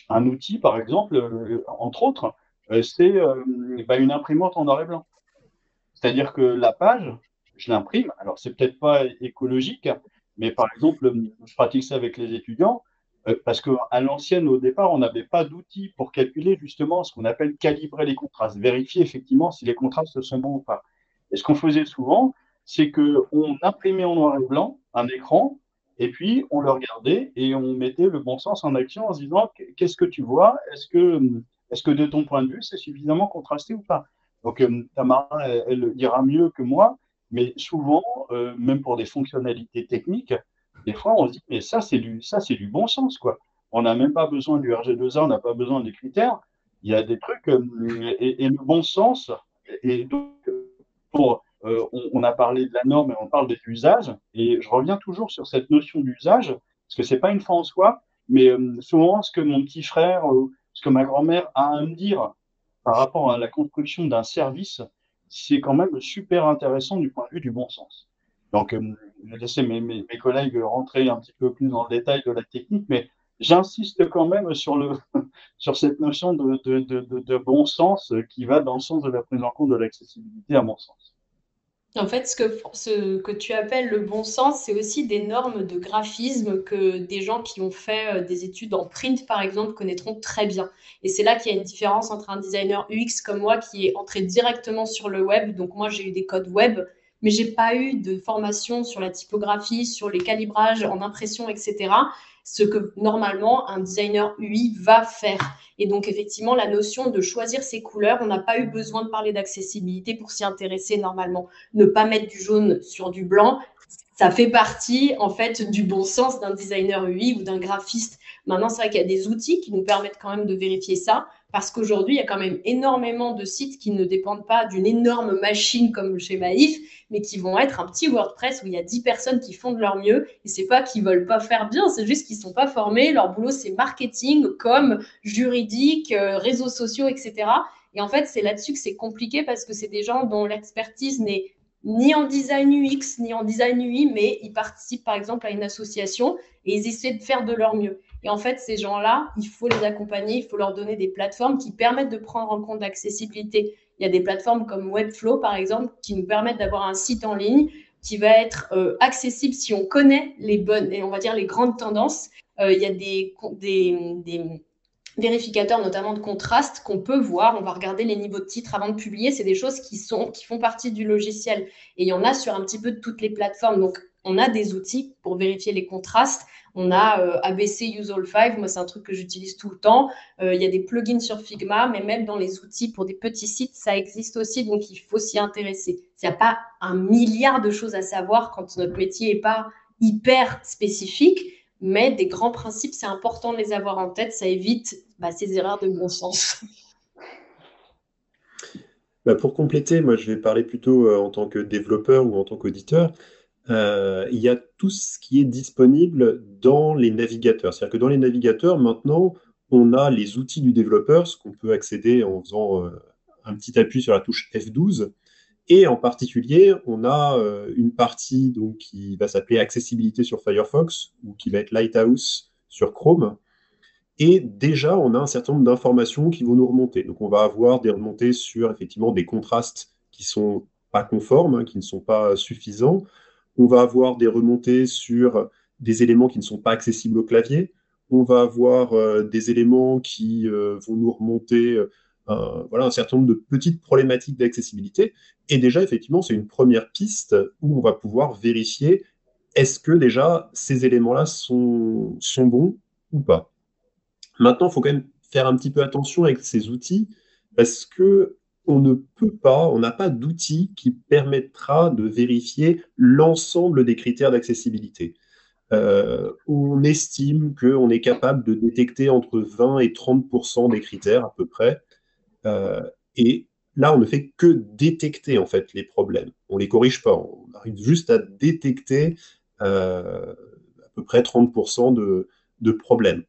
Speaker 4: un outil, par exemple, entre autres, c'est une imprimante en noir et blanc. C'est-à-dire que la page, je l'imprime. Alors, c'est peut-être pas écologique, mais par exemple, je pratique ça avec les étudiants parce qu'à l'ancienne, au départ, on n'avait pas d'outils pour calculer justement ce qu'on appelle calibrer les contrastes, vérifier effectivement si les contrastes sont bons ou pas. Et ce qu'on faisait souvent, c'est qu'on imprimait en noir et blanc un écran, et puis on le regardait et on mettait le bon sens en action en se disant qu'est-ce que tu vois? Est-ce que de ton point de vue, c'est suffisamment contrasté ou pas? Donc, Tamara, elle ira mieux que moi, mais souvent, même pour des fonctionnalités techniques, des fois, on se dit, mais ça, c'est du bon sens, quoi. On n'a même pas besoin du RG2A, on n'a pas besoin des critères. Il y a des trucs, et le bon sens, et donc, on a parlé de la norme et on parle des usages, et je reviens toujours sur cette notion d'usage, parce que c'est pas une fin en soi, mais souvent, ce que mon petit frère, ce que ma grand-mère a à me dire par rapport à la construction d'un service, c'est quand même super intéressant du point de vue du bon sens. Donc, je vais laisser mes collègues rentrer un petit peu plus dans le détail de la technique, mais j'insiste quand même sur cette notion de bon sens qui va dans le sens de la prise en compte de l'accessibilité, à mon sens.
Speaker 3: En fait, ce que tu appelles le bon sens, c'est aussi des normes de graphisme que des gens qui ont fait des études en print, par exemple, connaîtront très bien. Et c'est là qu'il y a une différence entre un designer UX comme moi qui est entré directement sur le web. Donc moi, j'ai eu des codes web, mais j'ai pas eu de formation sur la typographie, sur les calibrages en impression, etc. Ce que normalement un designer UI va faire. Et donc, effectivement, la notion de choisir ses couleurs, on n'a pas eu besoin de parler d'accessibilité pour s'y intéresser normalement. Ne pas mettre du jaune sur du blanc, ça fait partie en fait du bon sens d'un designer UI ou d'un graphiste. Maintenant, c'est vrai qu'il y a des outils qui nous permettent quand même de vérifier ça, parce qu'aujourd'hui, il y a quand même énormément de sites qui ne dépendent pas d'une énorme machine comme chez Maïf, mais qui vont être un petit WordPress où il y a 10 personnes qui font de leur mieux, et c'est pas qu'ils veulent pas faire bien, c'est juste qu'ils sont pas formés, leur boulot c'est marketing, com, juridique, réseaux sociaux, etc. Et en fait, c'est là-dessus que c'est compliqué parce que c'est des gens dont l'expertise n'est ni en design UX, ni en design UI, mais ils participent par exemple à une association et ils essaient de faire de leur mieux. Et en fait, ces gens-là, il faut les accompagner, il faut leur donner des plateformes qui permettent de prendre en compte l'accessibilité. Il y a des plateformes comme Webflow, par exemple, qui nous permettent d'avoir un site en ligne qui va être accessible si on connaît les bonnes, et on va dire les grandes tendances. Il y a des vérificateurs, notamment de contraste, qu'on peut voir. On va regarder les niveaux de titres avant de publier. C'est des choses qui font partie du logiciel. Et il y en a sur un petit peu toutes les plateformes. Donc, on a des outils pour vérifier les contrastes. On a ABC Use All 5. Moi, c'est un truc que j'utilise tout le temps. Il y a des plugins sur Figma, mais même dans les outils pour des petits sites, ça existe aussi. Donc, il faut s'y intéresser. Il n'y a pas un milliard de choses à savoir quand notre métier n'est pas hyper spécifique. Mais des grands principes, c'est important de les avoir en tête, ça évite ces erreurs de bon sens.
Speaker 2: Pour compléter, moi je vais parler plutôt en tant que développeur ou en tant qu'auditeur. Il y a tout ce qui est disponible dans les navigateurs. C'est-à-dire que dans les navigateurs, maintenant, on a les outils du développeur, ce qu'on peut accéder en faisant un petit appui sur la touche F12. Et en particulier, on a une partie donc, qui va s'appeler accessibilité sur Firefox ou qui va être Lighthouse sur Chrome. Et déjà, on a un certain nombre d'informations qui vont nous remonter. Donc, on va avoir des remontées sur effectivement des contrastes qui sont pas conformes, hein, qui ne sont pas suffisants. On va avoir des remontées sur des éléments qui ne sont pas accessibles au clavier. On va avoir des éléments qui vont nous remonter voilà, un certain nombre de petites problématiques d'accessibilité. Et déjà, effectivement, c'est une première piste où on va pouvoir vérifier est-ce que déjà ces éléments-là sont bons ou pas. Maintenant, il faut quand même faire un petit peu attention avec ces outils parce que on ne peut pas, on n'a pas d'outil qui permettra de vérifier l'ensemble des critères d'accessibilité. On estime qu'on est capable de détecter entre 20 et 30% des critères à peu près. Et là, on ne fait que détecter en fait les problèmes. On les corrige pas. On arrive juste à détecter à peu près 30% de problèmes.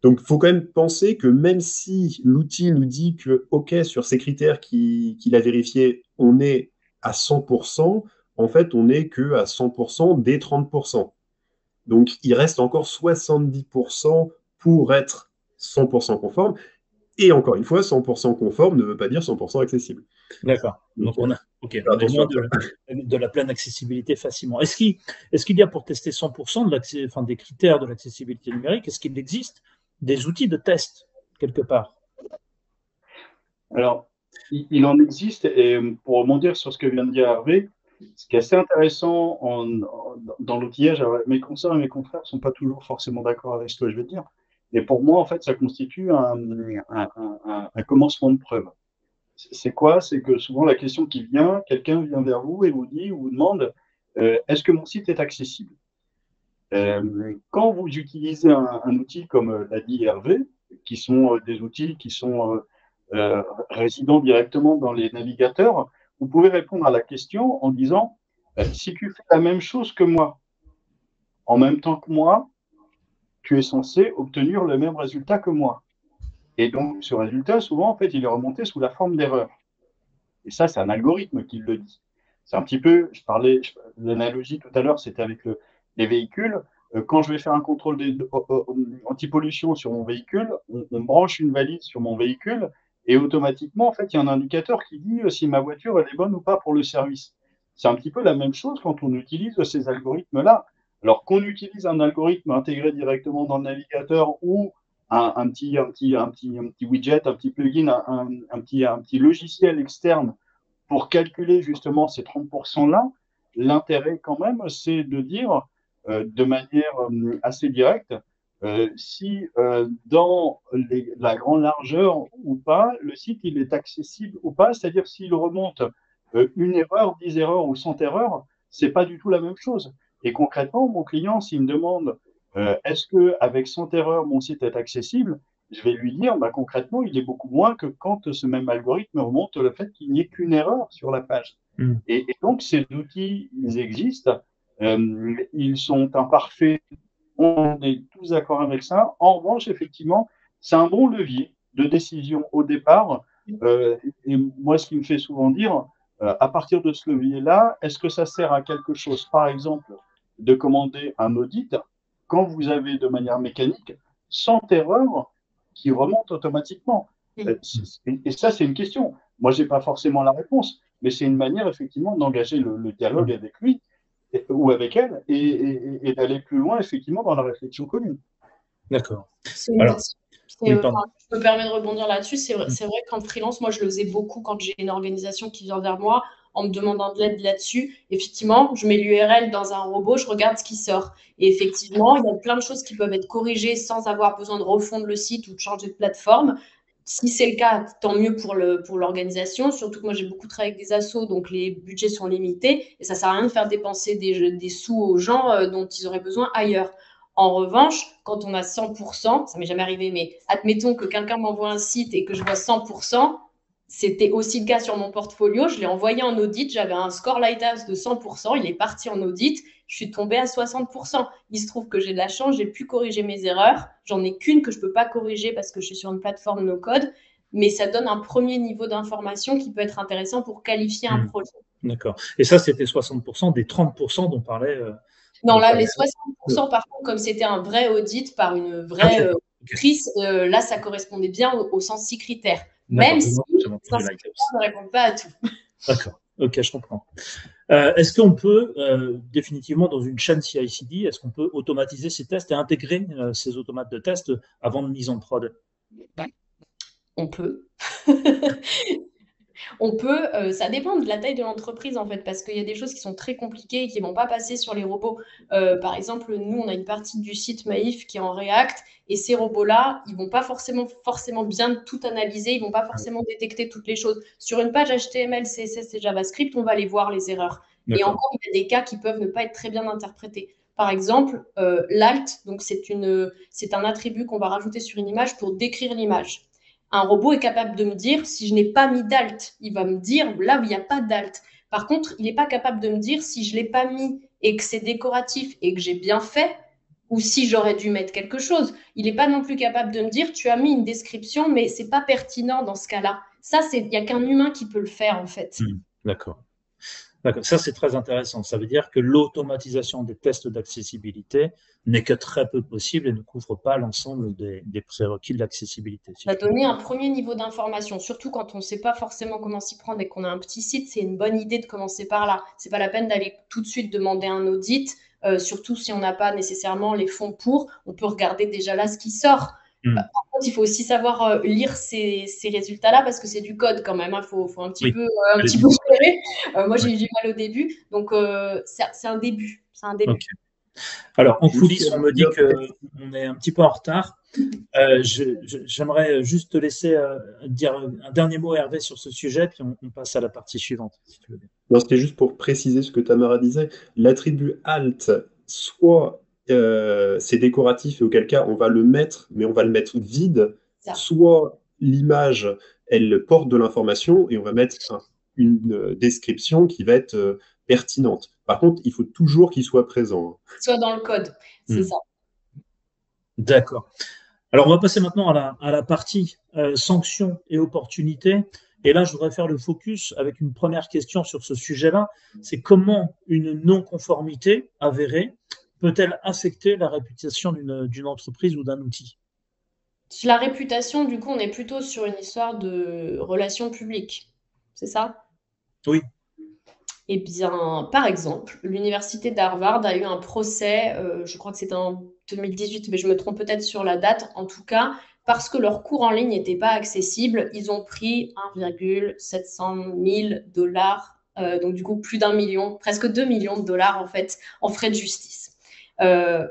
Speaker 2: Donc, il faut quand même penser que même si l'outil nous dit que, OK, sur ces critères qu'il a vérifiés, on est à 100%, en fait, on n'est qu'à 100% des 30%. Donc, il reste encore 70% pour être 100% conforme. Et encore une fois, 100% conforme ne veut pas dire 100% accessible.
Speaker 1: D'accord. Donc, on est loin de la pleine accessibilité facilement. Est-ce qu'il y a pour tester 100% des critères de l'accessibilité numérique, est-ce qu'il existe des outils de test quelque part?
Speaker 4: Alors, il en existe, et pour rebondir sur ce que vient de dire Hervé, Ce qui est assez intéressant dans l'outillage, alors, mes consoeurs et mes confrères ne sont pas toujours forcément d'accord avec ce que je vais dire, mais pour moi, en fait, ça constitue un commencement de preuve. C'est quoi? C'est que souvent, la question qui vient, quelqu'un vient vers vous et vous dit, ou vous demande, est-ce que mon site est accessible? Quand vous utilisez un outil comme l'a dit Hervé, qui sont des outils qui sont résidents directement dans les navigateurs, vous pouvez répondre à la question en disant si tu fais la même chose que moi, en même temps que moi, tu es censé obtenir le même résultat que moi. Et donc, ce résultat, souvent, en fait, il est remonté sous la forme d'erreur. Et ça, c'est un algorithme qui le dit. C'est un petit peu, l'analogie tout à l'heure, c'était avec les véhicules. Quand je vais faire un contrôle anti-pollution sur mon véhicule, on branche une valise sur mon véhicule et automatiquement, en fait, il y a un indicateur qui dit si ma voiture elle est bonne ou pas pour le service. C'est un petit peu la même chose quand on utilise ces algorithmes-là. Alors qu'on utilise un algorithme intégré directement dans le navigateur ou un petit widget, un petit plugin, un petit logiciel externe pour calculer justement ces 30%-là, l'intérêt quand même, c'est de dire de manière assez directe si dans la grande largeur ou pas, le site il est accessible ou pas, c'est-à-dire s'il remonte une erreur, 10 erreurs ou 100 erreurs, c'est pas du tout la même chose. Et concrètement, mon client, s'il me demande est-ce qu'avec 100 erreurs, mon site est accessible, je vais lui dire bah, concrètement, il est beaucoup moins que quand ce même algorithme remonte le fait qu'il n'y ait qu'une erreur sur la page. Et donc, ces outils, ils existent, ils sont imparfaits, on est tous d'accord avec ça. En revanche, effectivement, c'est un bon levier de décision au départ. Et moi, ce qui me fait souvent dire, à partir de ce levier-là, est-ce que ça sert à quelque chose, par exemple, de commander un audit quand vous avez de manière mécanique 100 erreurs qui remontent automatiquement? Et ça, c'est une question. Moi, je n'ai pas forcément la réponse, mais c'est une manière, effectivement, d'engager le dialogue avec lui ou avec elle et d'aller plus loin, effectivement, dans la réflexion commune.
Speaker 1: D'accord.
Speaker 3: Je me permets de rebondir là-dessus. C'est vrai qu'en freelance, moi, je le faisais beaucoup quand j'ai une organisation qui vient vers moi en me demandant de l'aide là-dessus. Effectivement, je mets l'URL dans un robot, je regarde ce qui sort. Et effectivement, il y a plein de choses qui peuvent être corrigées sans avoir besoin de refondre le site ou de changer de plateforme. Si c'est le cas, tant mieux pour l'organisation. Surtout que moi, j'ai beaucoup travaillé avec des assos, donc les budgets sont limités et ça sert à rien de faire dépenser des sous aux gens dont ils auraient besoin ailleurs. En revanche, quand on a 100%, ça m'est jamais arrivé, mais admettons que quelqu'un m'envoie un site et que je vois 100%, c'était aussi le cas sur mon portfolio. Je l'ai envoyé en audit, j'avais un score Lighthouse de 100%, il est parti en audit, je suis tombée à 60%. Il se trouve que j'ai de la chance, j'ai pu corriger mes erreurs. J'en ai qu'une que je ne peux pas corriger parce que je suis sur une plateforme no-code, mais ça donne un premier niveau d'information qui peut être intéressant pour qualifier un projet.
Speaker 1: D'accord. Et ça, c'était 60% des 30% dont parlait...
Speaker 3: Non, là, les 60%, par contre, comme c'était un vrai audit par une vraie auditrice, là, ça correspondait bien au 106 critères. Même si ça ne répond pas à tout.
Speaker 1: D'accord. Ok, je comprends. Est-ce qu'on peut, définitivement, dans une chaîne CI/CD, est-ce qu'on peut automatiser ces tests et intégrer ces automates de tests avant de mise en prod?
Speaker 3: On peut. On peut, ça dépend de la taille de l'entreprise en fait, parce qu'il y a des choses qui sont très compliquées et qui ne vont pas passer sur les robots. Par exemple, nous, on a une partie du site Maïf qui est en React et ces robots-là, ils ne vont pas forcément bien tout analyser, ils ne vont pas forcément détecter toutes les choses. Sur une page HTML, CSS et JavaScript, on va les voir, les erreurs. Et encore, il y a des cas qui peuvent ne pas être très bien interprétés. Par exemple, l'alt, donc c'est un attribut qu'on va rajouter sur une image pour décrire l'image. Un robot est capable de me dire si je n'ai pas mis d'alt. Il va me dire là où il n'y a pas d'alt. Par contre, il n'est pas capable de me dire si je ne l'ai pas mis et que c'est décoratif et que j'ai bien fait ou si j'aurais dû mettre quelque chose. Il n'est pas non plus capable de me dire tu as mis une description mais ce n'est pas pertinent dans ce cas-là. Ça, il n'y a qu'un humain qui peut le faire en fait.
Speaker 1: D'accord. Ça, c'est très intéressant. Ça veut dire que l'automatisation des tests d'accessibilité n'est que très peu possible et ne couvre pas l'ensemble des prérequis de l'accessibilité.
Speaker 3: Ça va donner un premier niveau d'information, surtout quand on ne sait pas forcément comment s'y prendre et qu'on a un petit site, c'est une bonne idée de commencer par là. Ce n'est pas la peine d'aller tout de suite demander un audit, surtout si on n'a pas nécessairement les fonds pour. On peut regarder déjà là ce qui sort.
Speaker 1: Mm.
Speaker 3: Par contre, il faut aussi savoir lire ces résultats-là parce que c'est du code quand même. Il faut un petit
Speaker 1: Oui,
Speaker 3: peu,
Speaker 1: allez-y.
Speaker 3: gérer. Moi, j'ai
Speaker 1: Oui.
Speaker 3: eu du mal au début. Donc, c'est un début. C'est un début.
Speaker 1: Ok. Alors, en
Speaker 2: Juste
Speaker 1: coulisses,
Speaker 2: pour
Speaker 1: on me dit
Speaker 2: dire,
Speaker 1: qu'on est un petit peu en retard. J'aimerais juste te laisser dire un dernier mot, Hervé, sur ce sujet, puis on passe à la partie suivante, si tu veux bien.
Speaker 2: non, c'était juste pour préciser ce que Tamara disait. L'attribut alt, soit c'est décoratif et auquel cas on va le mettre, mais on va le mettre vide,
Speaker 3: Ça.
Speaker 2: soit l'image, elle porte de l'information et on va mettre une description qui va être pertinente. Par contre, il faut toujours qu'il soit présent.
Speaker 3: Soit dans le code. C'est
Speaker 1: Hmm.
Speaker 3: ça.
Speaker 1: D'accord. Alors, on va passer maintenant à la partie sanctions et opportunités. Et là, je voudrais faire le focus avec une première question sur ce sujet-là. C'est comment une non-conformité avérée peut-elle affecter la réputation d'une entreprise ou d'un outil?
Speaker 3: Sur la réputation, du coup, on est plutôt sur une histoire de relations publiques. C'est ça?
Speaker 1: Oui.
Speaker 3: Eh bien, par exemple, l'université d'Harvard a eu un procès, je crois que c'était en 2018, mais je me trompe peut-être sur la date. En tout cas, parce que leurs cours en ligne n'étaient pas accessibles, ils ont pris 1,7 000 $, donc du coup plus d'1 million, presque 2 millions de dollars en fait, en frais de justice.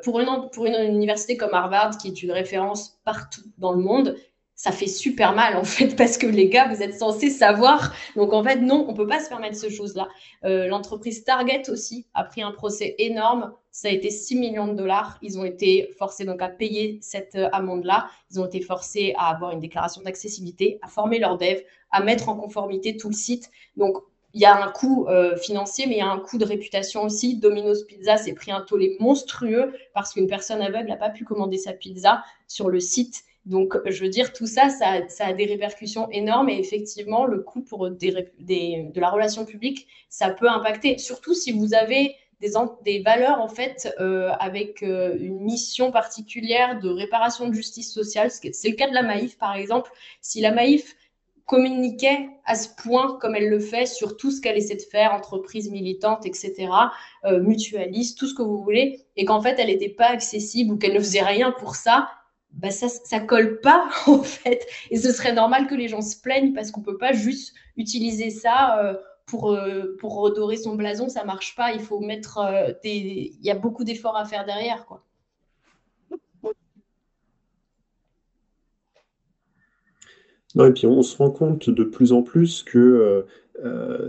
Speaker 3: Pour une université comme Harvard, qui est une référence partout dans le monde, ça fait super mal en fait, parce que les gars, vous êtes censés savoir. Donc en fait, non, on peut pas se permettre ce chose-là. L'entreprise Target aussi a pris un procès énorme. Ça a été 6 millions de dollars. Ils ont été forcés donc à payer cette amende-là. Ils ont été forcés à avoir une déclaration d'accessibilité, à former leurs devs, à mettre en conformité tout le site. Donc, il y a un coût financier, mais il y a un coût de réputation aussi. Domino's Pizza s'est pris un tollé monstrueux parce qu'une personne aveugle n'a pas pu commander sa pizza sur le site. Donc, je veux dire, tout ça, ça a des répercussions énormes et effectivement, le coût pour de la relation publique, ça peut impacter, surtout si vous avez des valeurs en fait avec une mission particulière de réparation de justice sociale. C'est le cas de la Maïf, par exemple. Si la Maïf communiquait à ce point comme elle le fait sur tout ce qu'elle essaie de faire, entreprise militante, etc., mutualiste, tout ce que vous voulez, et qu'en fait elle n'était pas accessible ou qu'elle ne faisait rien pour ça, bah ça colle pas en fait. Et ce serait normal que les gens se plaignent parce qu'on peut pas juste utiliser ça pour redorer son blason, ça marche pas. Il faut mettre il y a beaucoup d'efforts à faire derrière, quoi.
Speaker 2: Non, et puis on se rend compte de plus en plus que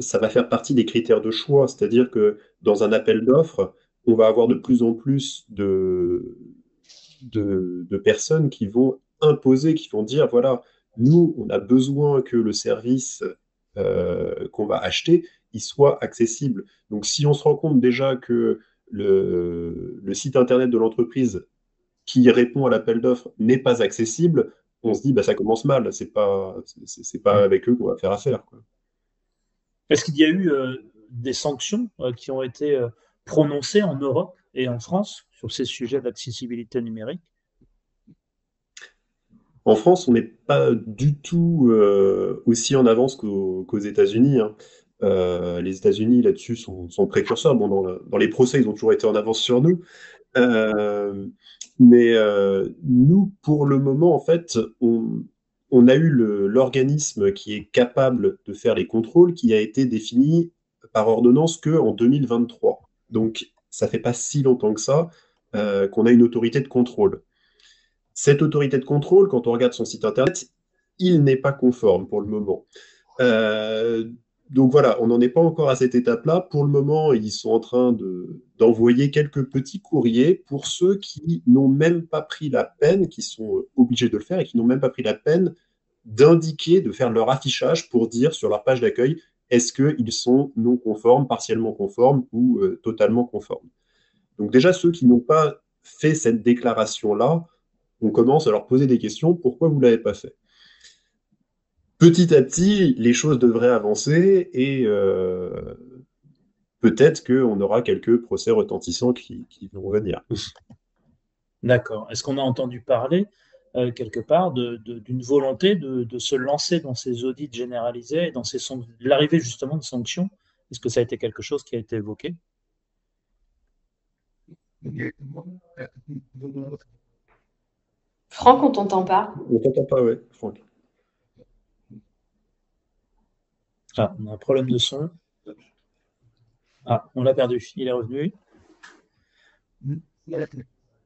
Speaker 2: ça va faire partie des critères de choix, c'est-à-dire que dans un appel d'offres, on va avoir de plus en plus de personnes qui vont imposer, qui vont dire, voilà, nous, on a besoin que le service qu'on va acheter, il soit accessible. Donc si on se rend compte déjà que le site internet de l'entreprise qui répond à l'appel d'offres n'est pas accessible, on se dit bah ça commence mal, c'est pas avec eux qu'on va faire affaire, quoi.
Speaker 1: Est-ce qu'il y a eu des sanctions qui ont été prononcées en Europe et en France sur ces sujets d'accessibilité numérique?
Speaker 2: En France, on n'est pas du tout aussi en avance qu'aux États-Unis, hein. Les États-Unis là-dessus sont précurseurs. Bon, dans les procès, ils ont toujours été en avance sur nous. Euh, mais nous, pour le moment, en fait, on a eu l'organisme qui est capable de faire les contrôles, qui a été défini par ordonnance que en 2023. Donc, ça fait pas si longtemps que ça qu'on a une autorité de contrôle. Cette autorité de contrôle, quand on regarde son site internet, il n'est pas conforme pour le moment. Euh, donc voilà, on n'en est pas encore à cette étape-là. Pour le moment, ils sont en train d'envoyer quelques petits courriers pour ceux qui n'ont même pas pris la peine, qui sont obligés de le faire et qui n'ont même pas pris la peine d'indiquer, de faire leur affichage pour dire sur leur page d'accueil est-ce qu'ils sont non conformes, partiellement conformes ou totalement conformes. Donc déjà, ceux qui n'ont pas fait cette déclaration-là, on commence à leur poser des questions. Pourquoi vous ne l'avez pas fait? Petit à petit, les choses devraient avancer et peut-être qu'on aura quelques procès retentissants qui vont venir.
Speaker 1: D'accord. Est-ce qu'on a entendu parler quelque part d'une volonté de se lancer dans ces audits généralisés et dans l'arrivée justement de sanctions? Est-ce que ça a été quelque chose qui a été évoqué?
Speaker 3: Franck, on t'entend pas.
Speaker 2: On t'entend pas, ouais, Franck.
Speaker 1: Ah, on a un problème de son. Ah, on l'a perdu. Il est revenu.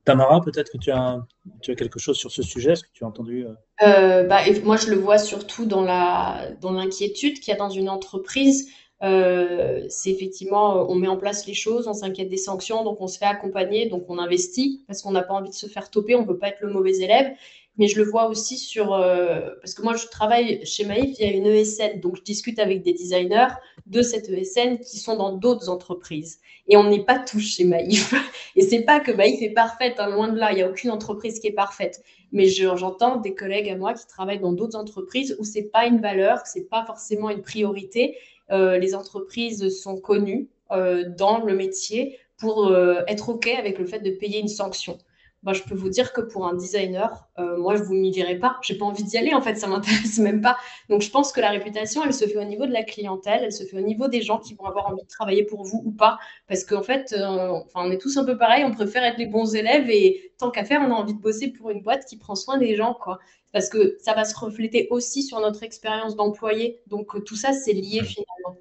Speaker 1: Tamara, peut-être que tu as quelque chose sur ce sujet. Est-ce que tu as entendu
Speaker 3: Et moi, je le vois surtout dans l'inquiétude qu'il y a dans une entreprise. C'est effectivement, on met en place les choses, on s'inquiète des sanctions, donc on se fait accompagner, donc on investit parce qu'on n'a pas envie de se faire toper, on ne peut pas être le mauvais élève. Mais je le vois aussi parce que moi, je travaille chez Maïf, il y a une ESN, donc je discute avec des designers de cette ESN qui sont dans d'autres entreprises. Et on n'est pas tous chez Maïf. Et c'est pas que Maïf est parfaite, hein, loin de là, il n'y a aucune entreprise qui est parfaite. Mais j'entends des collègues à moi qui travaillent dans d'autres entreprises où c'est pas une valeur, c'est pas forcément une priorité. Les entreprises sont connues dans le métier pour être OK avec le fait de payer une sanction. Moi, je peux vous dire que pour un designer, moi, je vous m'y verrez pas. J'ai pas envie d'y aller, en fait, ça m'intéresse même pas. Donc, je pense que la réputation, elle se fait au niveau de la clientèle, elle se fait au niveau des gens qui vont avoir envie de travailler pour vous ou pas. Parce qu'en fait, on est tous un peu pareil, on préfère être les bons élèves et tant qu'à faire, on a envie de bosser pour une boîte qui prend soin des gens, quoi. Parce que ça va se refléter aussi sur notre expérience d'employé. Donc, tout ça, c'est lié finalement.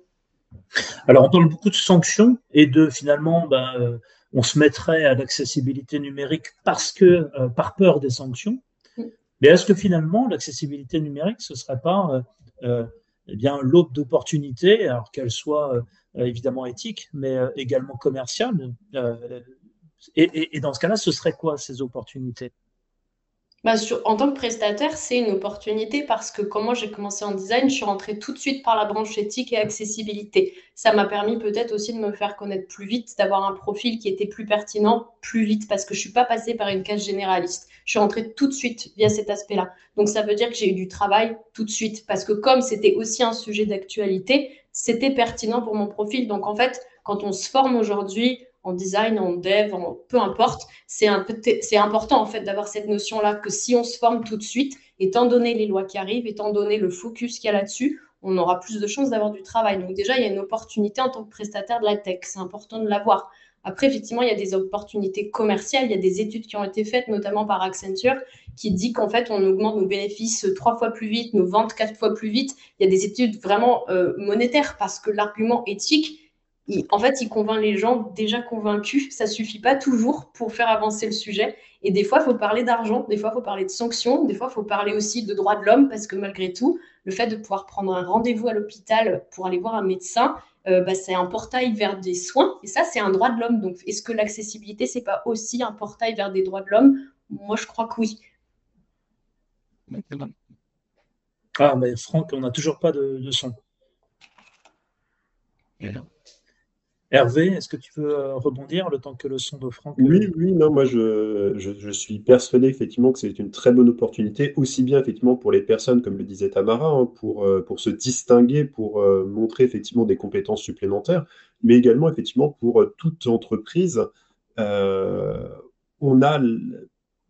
Speaker 1: Alors, on parle beaucoup de sanctions et de finalement, on se mettrait à l'accessibilité numérique par peur des sanctions. Mais est-ce que finalement, l'accessibilité numérique, ce ne serait pas eh bien, l'aube d'opportunités, alors qu'elle soit évidemment éthique, mais également commerciale et dans ce cas-là, ce serait quoi ces opportunités?
Speaker 3: En tant que prestataire, c'est une opportunité parce que quand moi j'ai commencé en design, je suis rentrée tout de suite par la branche éthique et accessibilité. Ça m'a permis peut-être aussi de me faire connaître plus vite, d'avoir un profil qui était plus pertinent plus vite parce que je suis pas passée par une case généraliste. Je suis rentrée tout de suite via cet aspect-là. Donc ça veut dire que j'ai eu du travail tout de suite parce que comme c'était aussi un sujet d'actualité, c'était pertinent pour mon profil. Donc en fait, quand on se forme aujourd'hui en design, en dev, peu importe, c'est important en fait d'avoir cette notion-là que si on se forme tout de suite, étant donné les lois qui arrivent, étant donné le focus qu'il y a là-dessus, on aura plus de chances d'avoir du travail. Donc déjà, il y a une opportunité en tant que prestataire de la tech, c'est important de l'avoir. Après, effectivement, il y a des opportunités commerciales, il y a des études qui ont été faites, notamment par Accenture, qui dit qu'en fait, on augmente nos bénéfices 3 fois plus vite, nos ventes 4 fois plus vite. Il y a des études vraiment monétaires parce que l'argument éthique, en fait, il convainc les gens déjà convaincus. Ça suffit pas toujours pour faire avancer le sujet. Et des fois, il faut parler d'argent, des fois, il faut parler de sanctions, des fois, il faut parler aussi de droits de l'homme, parce que malgré tout, le fait de pouvoir prendre un rendez-vous à l'hôpital pour aller voir un médecin, c'est un portail vers des soins. Et ça, c'est un droit de l'homme. Donc, est-ce que l'accessibilité, c'est pas aussi un portail vers des droits de l'homme? Moi, je crois que oui.
Speaker 1: Ah, mais Franck, on n'a toujours pas de son. Hervé, est-ce que tu veux rebondir le temps que le son de Franck
Speaker 2: Oui, non, moi je suis persuadé effectivement que c'est une très bonne opportunité, aussi bien effectivement pour les personnes, comme le disait Tamara, hein, pour se distinguer, pour montrer effectivement des compétences supplémentaires, mais également effectivement pour toute entreprise. Euh, on a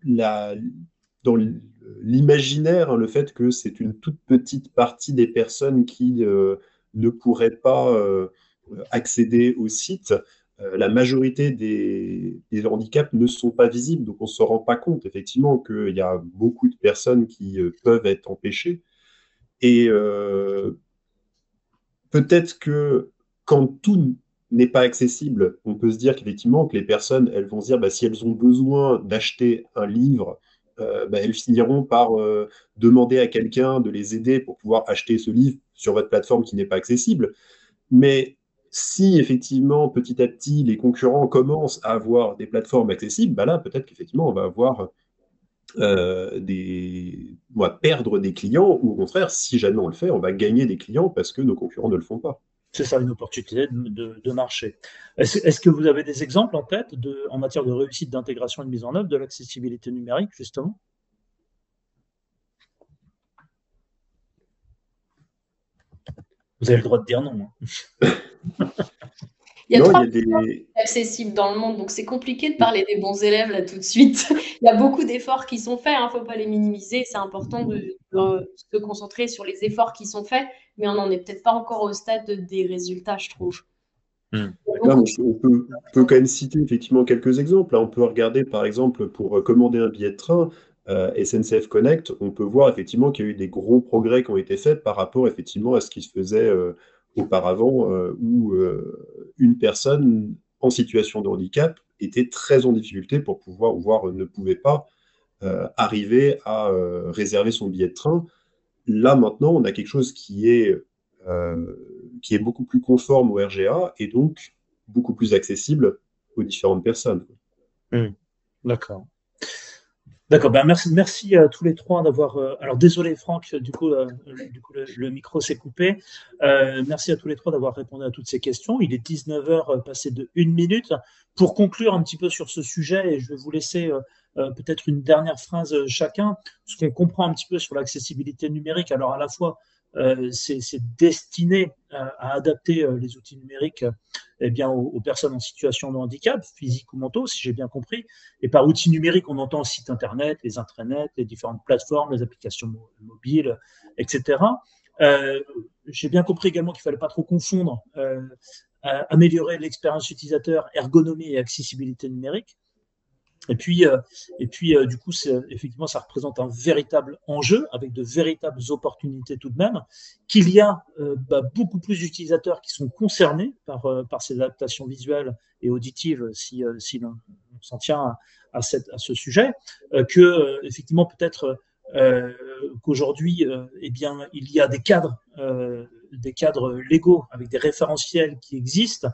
Speaker 2: la, dans l'imaginaire, hein, le fait que c'est une toute petite partie des personnes qui ne pourraient pas accéder au site. La majorité des handicaps ne sont pas visibles, donc on ne se rend pas compte effectivement qu'il y a beaucoup de personnes qui peuvent être empêchées. Et peut-être que quand tout n'est pas accessible, on peut se dire qu'effectivement que les personnes, elles vont se dire, bah, si elles ont besoin d'acheter un livre, bah, elles finiront par demander à quelqu'un de les aider pour pouvoir acheter ce livre sur votre plateforme qui n'est pas accessible. Mais si effectivement, petit à petit, les concurrents commencent à avoir des plateformes accessibles, bah là, peut-être qu'effectivement, on va avoir on va perdre des clients, ou au contraire, si jamais on le fait, on va gagner des clients parce que nos concurrents ne le font pas.
Speaker 1: C'est ça, une opportunité de marché. Est-ce que vous avez des exemples en tête en matière de réussite d'intégration et de mise en œuvre de l'accessibilité numérique, justement? Vous avez le droit de dire non.
Speaker 3: Il y a
Speaker 2: Non, il y
Speaker 3: trois
Speaker 2: a des...
Speaker 3: accessibles dans le monde, donc c'est compliqué de parler des bons élèves là tout de suite. Il y a beaucoup d'efforts qui sont faits, il ne faut pas les minimiser. C'est important de se concentrer sur les efforts qui sont faits, mais on n'en est peut-être pas encore au stade des résultats, je trouve. Il y a
Speaker 2: Là,
Speaker 3: beaucoup de
Speaker 2: on peut quand même citer effectivement quelques exemples. Là, on peut regarder, par exemple, pour commander un billet de train, SNCF Connect, on peut voir effectivement qu'il y a eu des gros progrès qui ont été faits par rapport effectivement à ce qui se faisait auparavant, où une personne en situation de handicap était très en difficulté pour pouvoir, voire ne pouvait pas arriver à réserver son billet de train. Là, maintenant, on a quelque chose qui est beaucoup plus conforme au RGA et donc beaucoup plus accessible aux différentes personnes.
Speaker 1: D'accord. D'accord, ben merci à tous les trois d'avoir. Alors désolé Franck, du coup le micro s'est coupé. Merci à tous les trois d'avoir répondu à toutes ces questions. Il est 19h passé de 1 minute. Pour conclure un petit peu sur ce sujet, et je vais vous laisser peut-être une dernière phrase chacun, ce qu'on comprend un petit peu sur l'accessibilité numérique. Alors à la fois c'est destiné à adapter les outils numériques eh bien, aux personnes en situation de handicap, physique ou mentaux, si j'ai bien compris. Et par outils numériques, on entend le site internet, les intranets, les différentes plateformes, les applications mobiles, etc. J'ai bien compris également qu'il ne fallait pas trop confondre améliorer l'expérience utilisateur, ergonomie et accessibilité numérique. Et puis du coup, effectivement, ça représente un véritable enjeu avec de véritables opportunités tout de même, qu'il y a beaucoup plus d'utilisateurs qui sont concernés par ces adaptations visuelles et auditives, si l'on s'en tient à ce sujet, que effectivement peut-être qu'aujourd'hui, eh bien, il y a des cadres légaux avec des référentiels qui existent,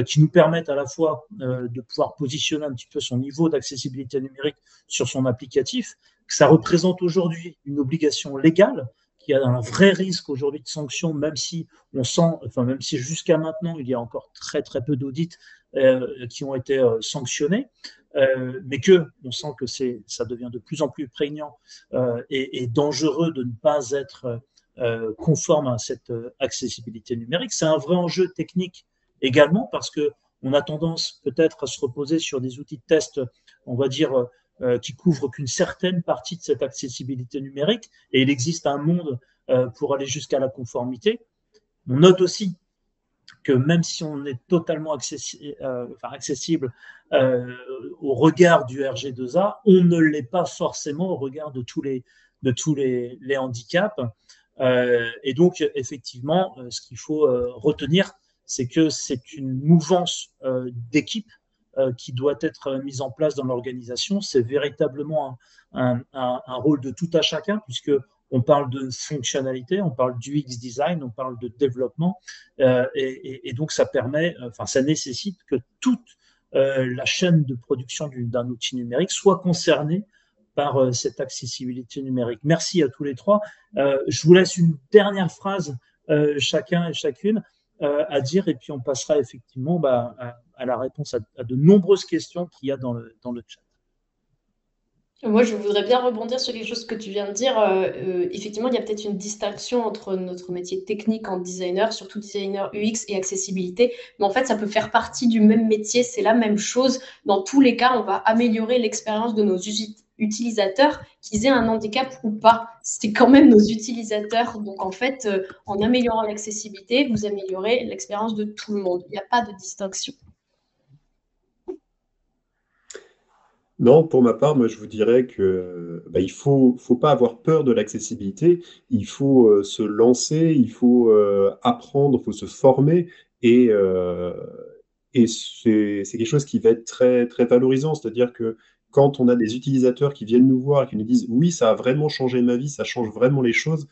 Speaker 1: qui nous permettent à la fois de pouvoir positionner un petit peu son niveau d'accessibilité numérique sur son applicatif, que ça représente aujourd'hui une obligation légale, qui a un vrai risque aujourd'hui de sanction, même si jusqu'à maintenant il y a encore très très peu d'audits qui ont été sanctionnés. Mais on sent que ça devient de plus en plus prégnant et dangereux de ne pas être conforme à cette accessibilité numérique. C'est un vrai enjeu technique également parce que on a tendance peut-être à se reposer sur des outils de test, on va dire, qui couvrent qu'une certaine partie de cette accessibilité numérique, et il existe un monde pour aller jusqu'à la conformité. On note aussi que même si on est totalement accessible au regard du RG2A, on ne l'est pas forcément au regard de tous les handicaps. Et donc, effectivement, ce qu'il faut retenir, c'est que c'est une mouvance d'équipe qui doit être mise en place dans l'organisation. C'est véritablement un rôle de tout à chacun, puisque on parle de fonctionnalité, on parle du UX design, on parle de développement, et donc ça nécessite que toute la chaîne de production d'un outil numérique soit concernée par cette accessibilité numérique. Merci à tous les trois. Je vous laisse une dernière phrase chacun et chacune à dire, et puis on passera effectivement à la réponse à de nombreuses questions qu'il y a dans le chat.
Speaker 3: Moi, je voudrais bien rebondir sur quelque chose que tu viens de dire. Effectivement, il y a peut-être une distinction entre notre métier technique en designer, surtout designer UX, et accessibilité. Mais en fait, ça peut faire partie du même métier. C'est la même chose. Dans tous les cas, on va améliorer l'expérience de nos utilisateurs, qu'ils aient un handicap ou pas. C'est quand même nos utilisateurs. Donc, en fait, en améliorant l'accessibilité, vous améliorez l'expérience de tout le monde. Il n'y a pas de distinction.
Speaker 2: Non, pour ma part, moi, je vous dirais que il faut pas avoir peur de l'accessibilité. Il faut se lancer, il faut apprendre, il faut se former, et c'est quelque chose qui va être très très valorisant. C'est-à-dire que quand on a des utilisateurs qui viennent nous voir et qui nous disent oui, ça a vraiment changé ma vie, ça change vraiment les choses,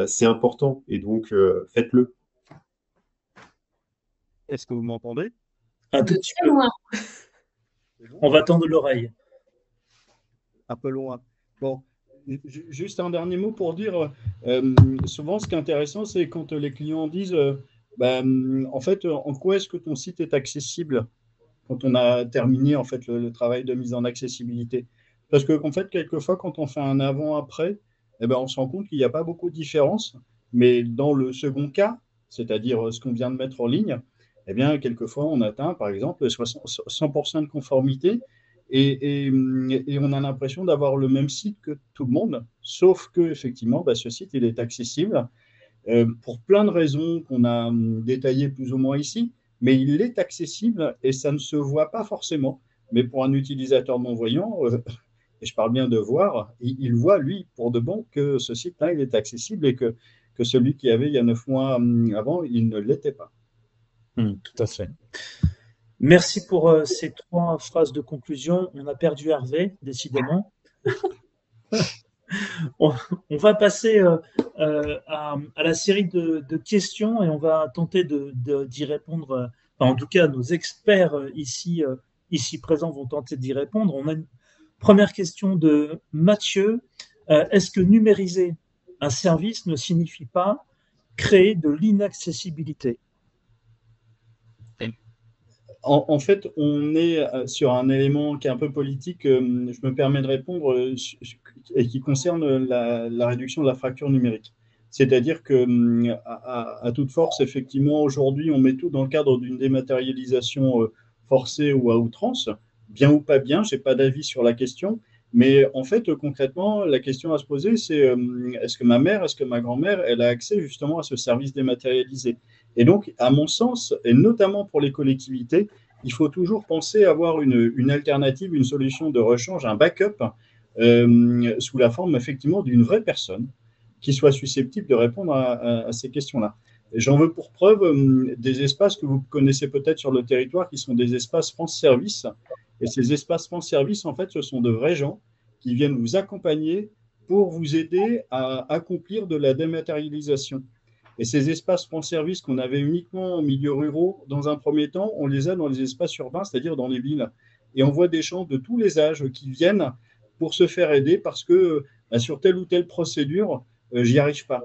Speaker 2: c'est important. Et donc faites-le.
Speaker 5: Est-ce que vous m'entendez?
Speaker 1: Un tout petit peu. On va tendre l'oreille.
Speaker 5: Un peu loin. Bon, juste un dernier mot pour dire, souvent ce qui est intéressant, c'est quand les clients disent, en fait, en quoi est-ce que ton site est accessible quand on a terminé en fait le travail de mise en accessibilité? Parce que en fait, quelquefois, quand on fait un avant-après, on se rend compte qu'il n'y a pas beaucoup de différence. Mais dans le second cas, c'est-à-dire ce qu'on vient de mettre en ligne, quelquefois, on atteint, par exemple, 100% de conformité et on a l'impression d'avoir le même site que tout le monde, sauf que effectivement, ce site, il est accessible pour plein de raisons qu'on a détaillées plus ou moins ici, mais il est accessible et ça ne se voit pas forcément. Mais pour un utilisateur non-voyant, et je parle bien de voir, il voit, lui, pour de bon, que ce site-là, il est accessible et que celui qu'il y avait il y a 9 mois avant, il ne l'était pas.
Speaker 1: Tout à fait. Merci pour ces 3 phrases de conclusion. On a perdu Hervé, décidément. On, on va passer à la série de questions et on va tenter d'y répondre. Enfin, en tout cas, nos experts ici présents vont tenter d'y répondre. On a une première question de Mathieu. Est-ce que numériser un service ne signifie pas créer de l'inaccessibilité?
Speaker 5: En fait, on est sur un élément qui est un peu politique, je me permets de répondre, et qui concerne la réduction de la fracture numérique. C'est-à-dire que, à toute force, effectivement, aujourd'hui, on met tout dans le cadre d'une dématérialisation forcée ou à outrance, bien ou pas bien, je n'ai pas d'avis sur la question, mais en fait, concrètement, la question à se poser, c'est est-ce que ma mère, est-ce que ma grand-mère, elle a accès justement à ce service dématérialisé? Et donc, à mon sens, et notamment pour les collectivités, il faut toujours penser à avoir une alternative, une solution de rechange, un backup sous la forme effectivement d'une vraie personne qui soit susceptible de répondre à ces questions-là. J'en veux pour preuve des espaces que vous connaissez peut-être sur le territoire qui sont des espaces France Service. Et ces espaces France Service, en fait, ce sont de vrais gens qui viennent vous accompagner pour vous aider à accomplir de la dématérialisation. Et ces espaces France Service qu'on avait uniquement en milieu ruraux, dans un premier temps, on les a dans les espaces urbains, c'est-à-dire dans les villes. Et on voit des gens de tous les âges qui viennent pour se faire aider parce que sur telle ou telle procédure, j'y arrive pas.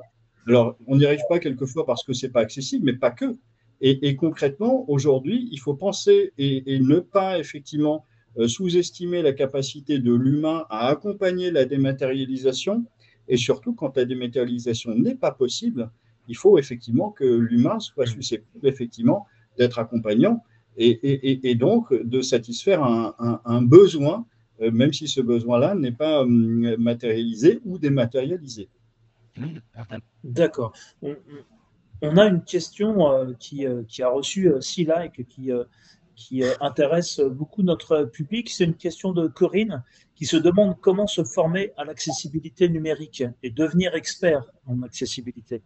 Speaker 5: Alors, on n'y arrive pas quelquefois parce que c'est pas accessible, mais pas que. Et concrètement, aujourd'hui, il faut penser et ne pas effectivement sous-estimer la capacité de l'humain à accompagner la dématérialisation. Et surtout, quand la dématérialisation n'est pas possible, il faut effectivement que l'humain soit susceptible effectivement d'être accompagnant et donc de satisfaire un besoin, même si ce besoin-là n'est pas matérialisé ou dématérialisé.
Speaker 1: D'accord. On a une question qui a reçu 6 likes, qui intéresse beaucoup notre public. C'est une question de Corinne qui se demande comment se former à l'accessibilité numérique et devenir expert en accessibilité.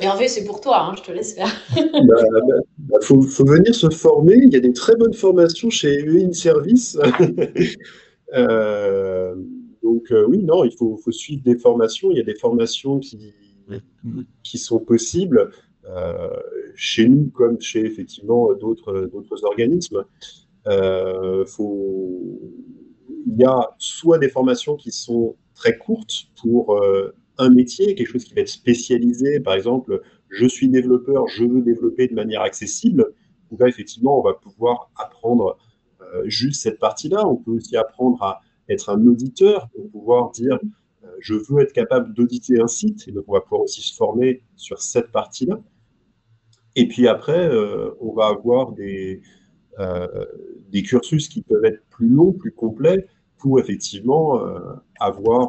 Speaker 3: Hervé, c'est pour toi, hein, je te laisse faire.
Speaker 2: Faut venir se former. Il y a des très bonnes formations chez UI Service. Donc oui, non, il faut suivre des formations. Il y a des formations qui sont possibles chez nous comme chez effectivement d'autres organismes. Il y a soit des formations qui sont très courtes pour un métier, quelque chose qui va être spécialisé, par exemple, je suis développeur, je veux développer de manière accessible, où là, effectivement, on va pouvoir apprendre juste cette partie-là. On peut aussi apprendre à être un auditeur pour pouvoir dire je veux être capable d'auditer un site, et donc on va pouvoir aussi se former sur cette partie-là. Et puis après, on va avoir des cursus qui peuvent être plus longs, plus complets, pour effectivement avoir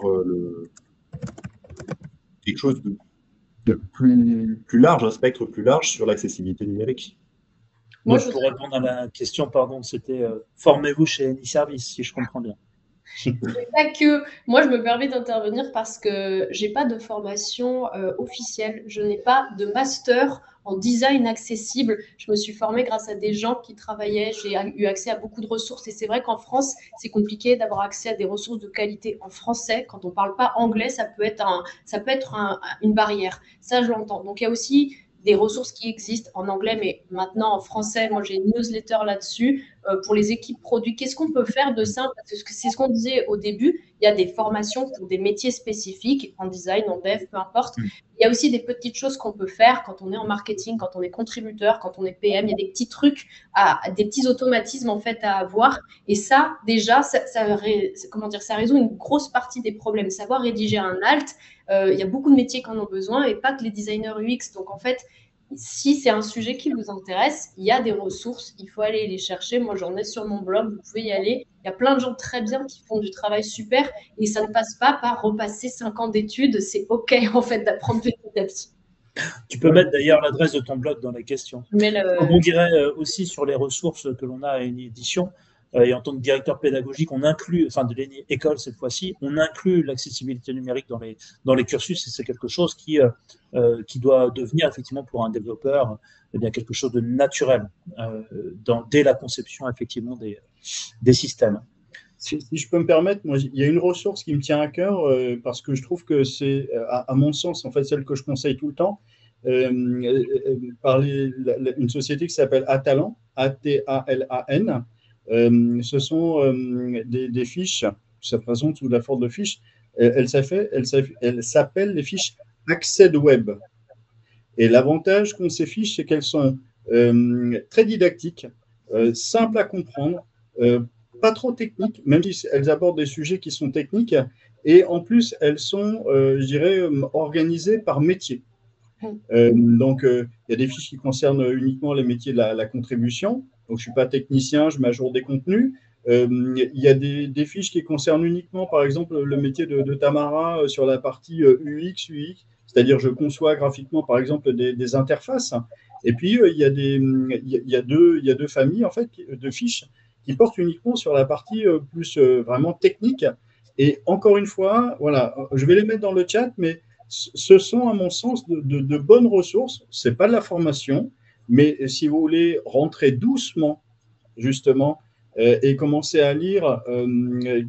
Speaker 2: quelque chose de plus large, un spectre plus large sur l'accessibilité numérique.
Speaker 1: Moi, pour répondre à la question, pardon, c'était formez-vous chez AnyService, si je comprends bien.
Speaker 3: Pas que. Moi, je me permets d'intervenir parce que j'ai pas de formation officielle. Je n'ai pas de master en design accessible. Je me suis formée grâce à des gens qui travaillaient. J'ai eu accès à beaucoup de ressources. Et c'est vrai qu'en France, c'est compliqué d'avoir accès à des ressources de qualité en français. Quand on ne parle pas anglais, ça peut être une barrière. Ça, je l'entends. Donc, il y a aussi des ressources qui existent en anglais, mais maintenant en français. Moi, j'ai une newsletter là-dessus pour les équipes produits. Qu'est-ce qu'on peut faire de simple? Parce que c'est ce qu'on disait au début. Il y a des formations pour des métiers spécifiques, en design, en dev, peu importe. Il y a aussi des petites choses qu'on peut faire quand on est en marketing, quand on est contributeur, quand on est PM. Il y a des petits trucs, des petits automatismes en fait à avoir. Et ça, déjà, ça résout une grosse partie des problèmes. Savoir rédiger un alt, il y a beaucoup de métiers qui en ont besoin et pas que les designers UX. Donc en fait, si c'est un sujet qui vous intéresse, il y a des ressources, il faut aller les chercher. Moi, j'en ai sur mon blog, vous pouvez y aller. Il y a plein de gens très bien qui font du travail super et ça ne passe pas par repasser 5 ans d'études. C'est OK, en fait, d'apprendre petit à petit.
Speaker 1: Tu peux mettre d'ailleurs l'adresse de ton blog dans la question. On dirait aussi sur les ressources que l'on a à une édition. et en tant que directeur pédagogique, on inclut, enfin de l'école cette fois-ci, on inclut l'accessibilité numérique dans les cursus, et c'est quelque chose qui doit devenir effectivement pour un développeur eh bien, quelque chose de naturel dès la conception effectivement des systèmes.
Speaker 5: Si je peux me permettre, moi, il y a une ressource qui me tient à cœur parce que je trouve que c'est, à mon sens, en fait, celle que je conseille tout le temps, par une société qui s'appelle Atalan, A-T-A-L-A-N. Ce sont des fiches, ça présente sous la forme de fiches. Elles s'appellent les fiches Accès Web. Et l'avantage qu'ont ces fiches, c'est qu'elles sont très didactiques, simples à comprendre, pas trop techniques, même si elles abordent des sujets qui sont techniques. Et en plus, elles sont, je dirais, organisées par métier. Donc, il y a des fiches qui concernent uniquement les métiers de la contribution. Donc, je ne suis pas technicien, je mets à jour des contenus. Il y a des fiches qui concernent uniquement, par exemple, le métier de Tamara sur la partie UX, UI, c'est-à-dire je conçois graphiquement, par exemple, des interfaces. Et puis, il y a deux familles, en fait, de fiches qui portent uniquement sur la partie plus vraiment technique. Et encore une fois, voilà, je vais les mettre dans le chat, mais ce sont, à mon sens, de bonnes ressources. Ce n'est pas de la formation, mais si vous voulez rentrer doucement, justement, et commencer à lire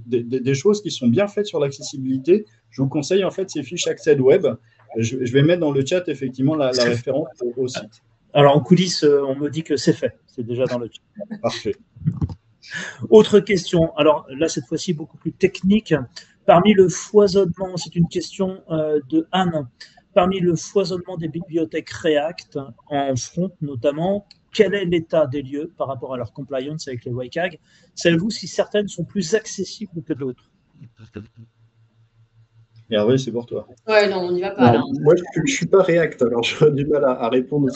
Speaker 5: des choses qui sont bien faites sur l'accessibilité, je vous conseille en fait ces fiches Accès Web. Je vais mettre dans le chat effectivement la référence au site.
Speaker 1: Alors en coulisses, on me dit que c'est fait, c'est déjà dans le chat.
Speaker 5: Parfait.
Speaker 1: Autre question, alors là cette fois-ci beaucoup plus technique. Parmi le foisonnement, c'est une question de Anne, parmi le foisonnement des bibliothèques React en front notamment, quel est l'état des lieux par rapport à leur compliance avec les WCAG? Savez-vous si certaines sont plus accessibles que d'autres?
Speaker 5: Hervé, c'est pour toi.
Speaker 3: Ouais, non, on n'y va pas là.
Speaker 2: Moi, je ne suis pas React, alors j'aurais du mal à répondre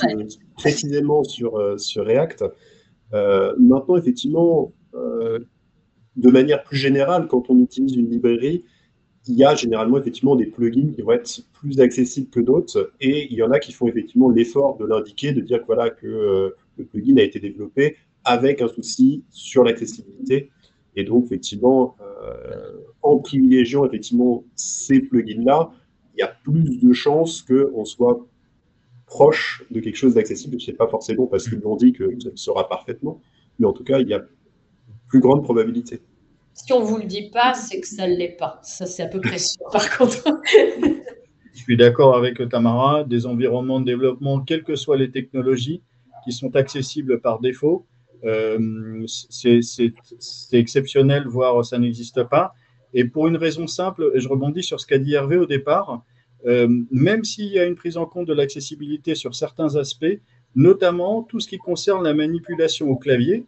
Speaker 2: précisément sur React. Maintenant, effectivement, de manière plus générale, quand on utilise une librairie, il y a généralement effectivement des plugins qui vont être plus accessibles que d'autres, et il y en a qui font effectivement l'effort de l'indiquer, de dire que, voilà, que le plugin a été développé avec un souci sur l'accessibilité. Et donc, effectivement, en privilégiant effectivement ces plugins-là, il y a plus de chances qu'on soit proche de quelque chose d'accessible. Ce n'est pas forcément parce qu'ils l'ont dit que ça le sera parfaitement, mais en tout cas, il y a plus grande probabilité.
Speaker 3: Si on ne vous le dit pas, c'est que ça ne l'est pas. Ça, c'est à peu près sûr, par contre.
Speaker 5: Je suis d'accord avec Tamara, des environnements de développement, quelles que soient les technologies, qui sont accessibles par défaut, c'est exceptionnel, voire ça n'existe pas. Et pour une raison simple, et je rebondis sur ce qu'a dit Hervé au départ, même s'il y a une prise en compte de l'accessibilité sur certains aspects, notamment tout ce qui concerne la manipulation au clavier,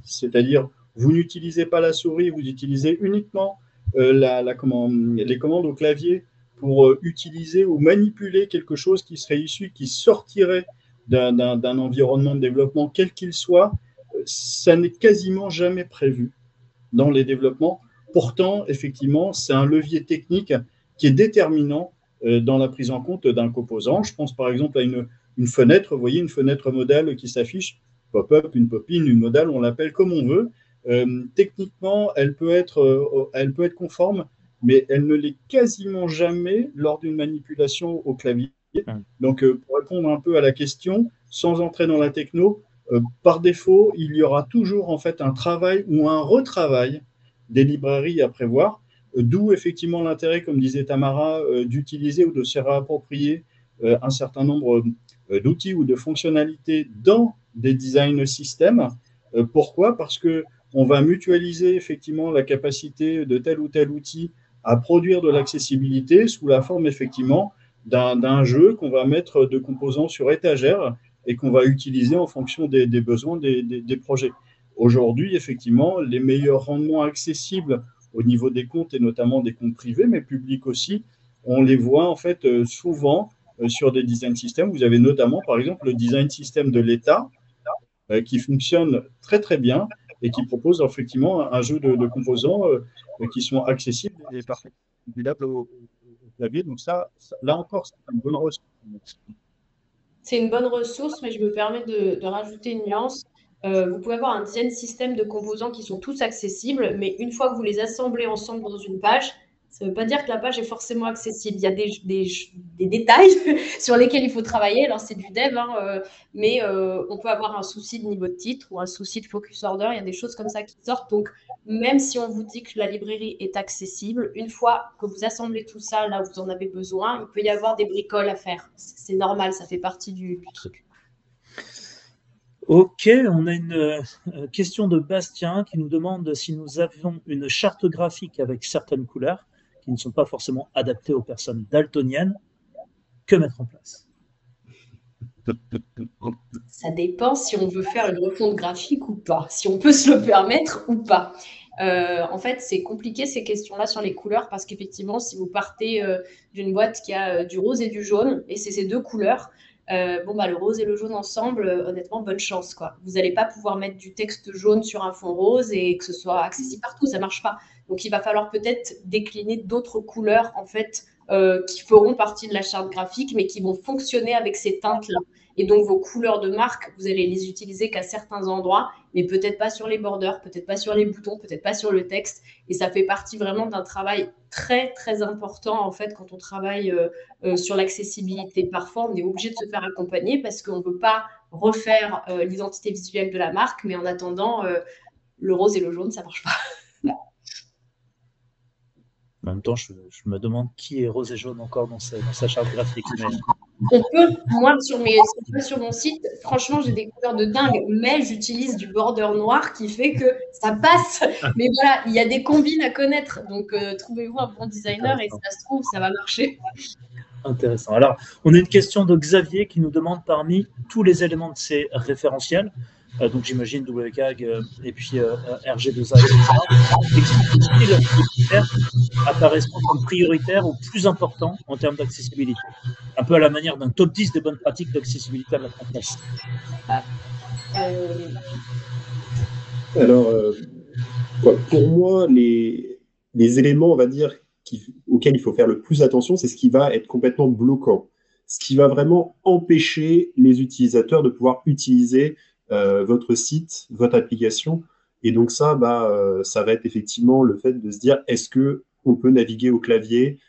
Speaker 5: c'est-à-dire vous n'utilisez pas la souris, vous utilisez uniquement les commandes au clavier pour utiliser ou manipuler quelque chose qui serait issu, qui sortirait d'un environnement de développement, quel qu'il soit, ça n'est quasiment jamais prévu dans les développements. Pourtant, effectivement, c'est un levier technique qui est déterminant dans la prise en compte d'un composant. Je pense par exemple à une fenêtre, vous voyez, une fenêtre modale qui s'affiche, pop-up, une pop-in, une modale, on l'appelle comme on veut. Techniquement, elle peut être conforme, mais elle ne l'est quasiment jamais lors d'une manipulation au clavier. Donc, pour répondre un peu à la question, sans entrer dans la techno, par défaut, il y aura toujours en fait un travail ou un retravail des librairies à prévoir, d'où effectivement l'intérêt, comme disait Tamara, d'utiliser ou de se réapproprier un certain nombre d'outils ou de fonctionnalités dans des design systems. Pourquoi? Parce que on va mutualiser effectivement la capacité de tel ou tel outil à produire de l'accessibilité sous la forme effectivement d'un jeu qu'on va mettre de composants sur étagère et qu'on va utiliser en fonction des besoins des projets. Aujourd'hui, effectivement, les meilleurs rendements accessibles au niveau des comptes et notamment des comptes privés, mais publics aussi, on les voit en fait souvent sur des design systems. Vous avez notamment, par exemple, le design system de l'État qui fonctionne très très bien et qui propose effectivement un jeu de composants qui sont accessibles et parfaitement utilisables au clavier. Donc ça, là encore, c'est une bonne ressource.
Speaker 3: C'est une bonne ressource, mais je me permets de rajouter une nuance. Vous pouvez avoir un design système de composants qui sont tous accessibles, mais une fois que vous les assemblez ensemble dans une page, ça ne veut pas dire que la page est forcément accessible. Il y a des détails sur lesquels il faut travailler. Alors, c'est du dev, hein, mais on peut avoir un souci de niveau de titre ou un souci de focus order. Il y a des choses comme ça qui sortent. Donc, même si on vous dit que la librairie est accessible, une fois que vous assemblez tout ça là où vous en avez besoin, il peut y avoir des bricoles à faire. C'est normal, ça fait partie du truc.
Speaker 1: Ok, on a une question de Bastien qui nous demande si nous avions une charte graphique avec certaines couleurs qui ne sont pas forcément adaptées aux personnes daltoniennes. Que mettre en place?
Speaker 3: Ça dépend si on veut faire une refonte graphique ou pas, si on peut se le permettre ou pas. En fait, c'est compliqué ces questions-là sur les couleurs parce qu'effectivement, si vous partez d'une boîte qui a du rose et du jaune, et c'est ces deux couleurs, le rose et le jaune ensemble, honnêtement, bonne chance, quoi. Vous n'allez pas pouvoir mettre du texte jaune sur un fond rose et que ce soit accessible partout, ça ne marche pas. Donc, il va falloir peut-être décliner d'autres couleurs, en fait, qui feront partie de la charte graphique, mais qui vont fonctionner avec ces teintes-là. Et donc, vos couleurs de marque, vous allez les utiliser qu'à certains endroits, mais peut-être pas sur les borders, peut-être pas sur les boutons, peut-être pas sur le texte. Et ça fait partie vraiment d'un travail très, très important, en fait, quand on travaille sur l'accessibilité. Parfois, on est obligé de se faire accompagner parce qu'on ne peut pas refaire l'identité visuelle de la marque, mais en attendant, le rose et le jaune, ça ne marche pas.
Speaker 1: En même temps, je me demande qui est rose et jaune encore dans sa charte graphique. Mais...
Speaker 3: On peut, moi, sur mon site, franchement, j'ai des couleurs de dingue, mais j'utilise du border noir qui fait que ça passe. Mais voilà, il y a des combines à connaître. Donc, trouvez-vous un bon designer et ça se trouve, ça va marcher.
Speaker 1: Intéressant. Alors, on a une question de Xavier qui nous demande parmi tous les éléments de ces référentiels, donc j'imagine WCAG et puis RG2A, etc. Explique-t-il les critères apparaissant comme prioritaires ou plus importants en termes d'accessibilité? Un peu à la manière d'un top 10 des bonnes pratiques d'accessibilité à mettre en place.
Speaker 2: Alors, pour moi, les éléments, on va dire, auxquels il faut faire le plus attention, c'est ce qui va être complètement bloquant. Ce qui va vraiment empêcher les utilisateurs de pouvoir utiliser votre site, votre application. Et donc ça va être effectivement le fait de se dire, est-ce qu'on peut naviguer au clavier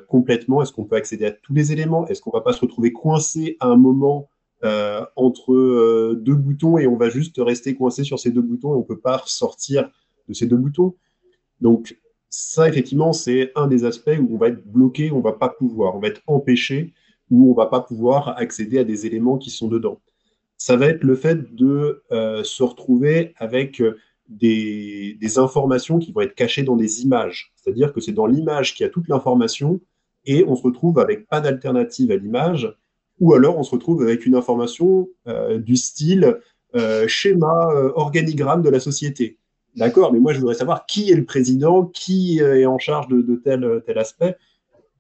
Speaker 2: complètement? Est-ce qu'on peut accéder à tous les éléments? Est-ce qu'on ne va pas se retrouver coincé à un moment entre deux boutons et on va juste rester coincé sur ces deux boutons et on ne peut pas sortir de ces deux boutons? Donc ça, effectivement, c'est un des aspects où on va être bloqué, on va être empêché, où on va pas pouvoir accéder à des éléments qui sont dedans. Ça va être le fait de se retrouver avec des informations qui vont être cachées dans des images. C'est-à-dire que c'est dans l'image qu'il y a toute l'information et on se retrouve avec pas d'alternative à l'image, ou alors on se retrouve avec une information du style schéma organigramme de la société. D'accord, mais moi je voudrais savoir qui est le président, qui est en charge de tel aspect.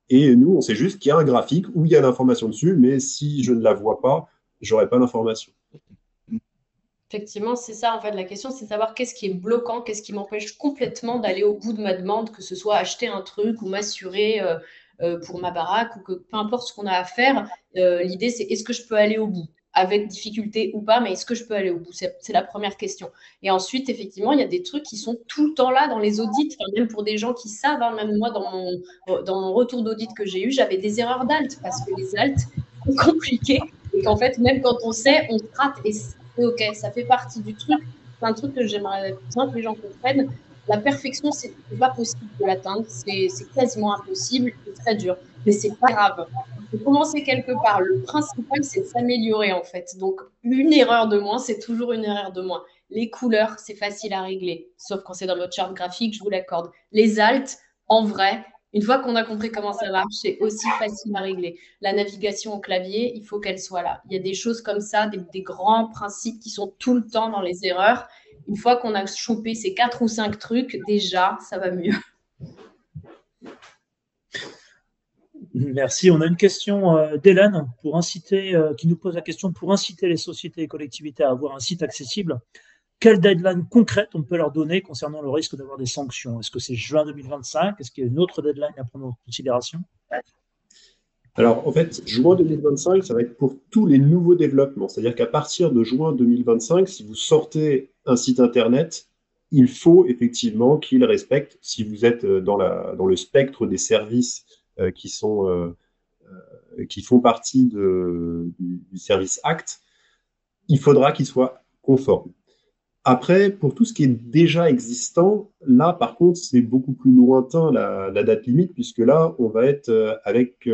Speaker 2: Et nous, on sait juste qu'il y a un graphique où il y a l'information dessus, mais si je ne la vois pas, j'aurai pas l'information.
Speaker 3: Effectivement, c'est ça, en fait, la question, c'est de savoir qu'est-ce qui est bloquant, qu'est-ce qui m'empêche complètement d'aller au bout de ma demande, que ce soit acheter un truc ou m'assurer pour ma baraque, ou que peu importe ce qu'on a à faire, l'idée, c'est est-ce que je peux aller au bout, avec difficulté ou pas, mais est-ce que je peux aller au bout? C'est la première question. Et ensuite, effectivement, il y a des trucs qui sont tout le temps là dans les audits, enfin, même pour des gens qui savent, hein, même moi, dans mon retour d'audit que j'ai eu, j'avais des erreurs d'alt, parce que les alts sont compliqués, et qu'en fait, même quand on sait, on se rate, et ok, ça fait partie du truc. C'est un truc que j'aimerais bien que les gens comprennent. La perfection, c'est pas possible de l'atteindre. C'est quasiment impossible. C'est très dur. Mais c'est pas grave. Il faut commencer quelque part. Le principal, c'est de s'améliorer, en fait. Donc, une erreur de moins, c'est toujours une erreur de moins. Les couleurs, c'est facile à régler. Sauf quand c'est dans votre charte graphique, je vous l'accorde. Les alts, en vrai, une fois qu'on a compris comment ça marche, c'est aussi facile à régler. La navigation au clavier, il faut qu'elle soit là. Il y a des choses comme ça, des grands principes qui sont tout le temps dans les erreurs. Une fois qu'on a chopé ces 4 ou 5 trucs, déjà, ça va mieux.
Speaker 1: Merci. On a une question d'Hélène qui nous pose la question pour inciter les sociétés et collectivités à avoir un site accessible. Quelle deadline concrète on peut leur donner concernant le risque d'avoir des sanctions? Est-ce que c'est juin 2025? Est-ce qu'il y a une autre deadline à prendre en considération?
Speaker 2: Alors, en fait, juin 2025, ça va être pour tous les nouveaux développements. C'est-à-dire qu'à partir de juin 2025, si vous sortez un site Internet, il faut effectivement qu'il respecte, si vous êtes dans le spectre des services qui font partie du Service Act, il faudra qu'il soit conforme. Après, pour tout ce qui est déjà existant, là, par contre, c'est beaucoup plus lointain la date limite, puisque là, on va être avec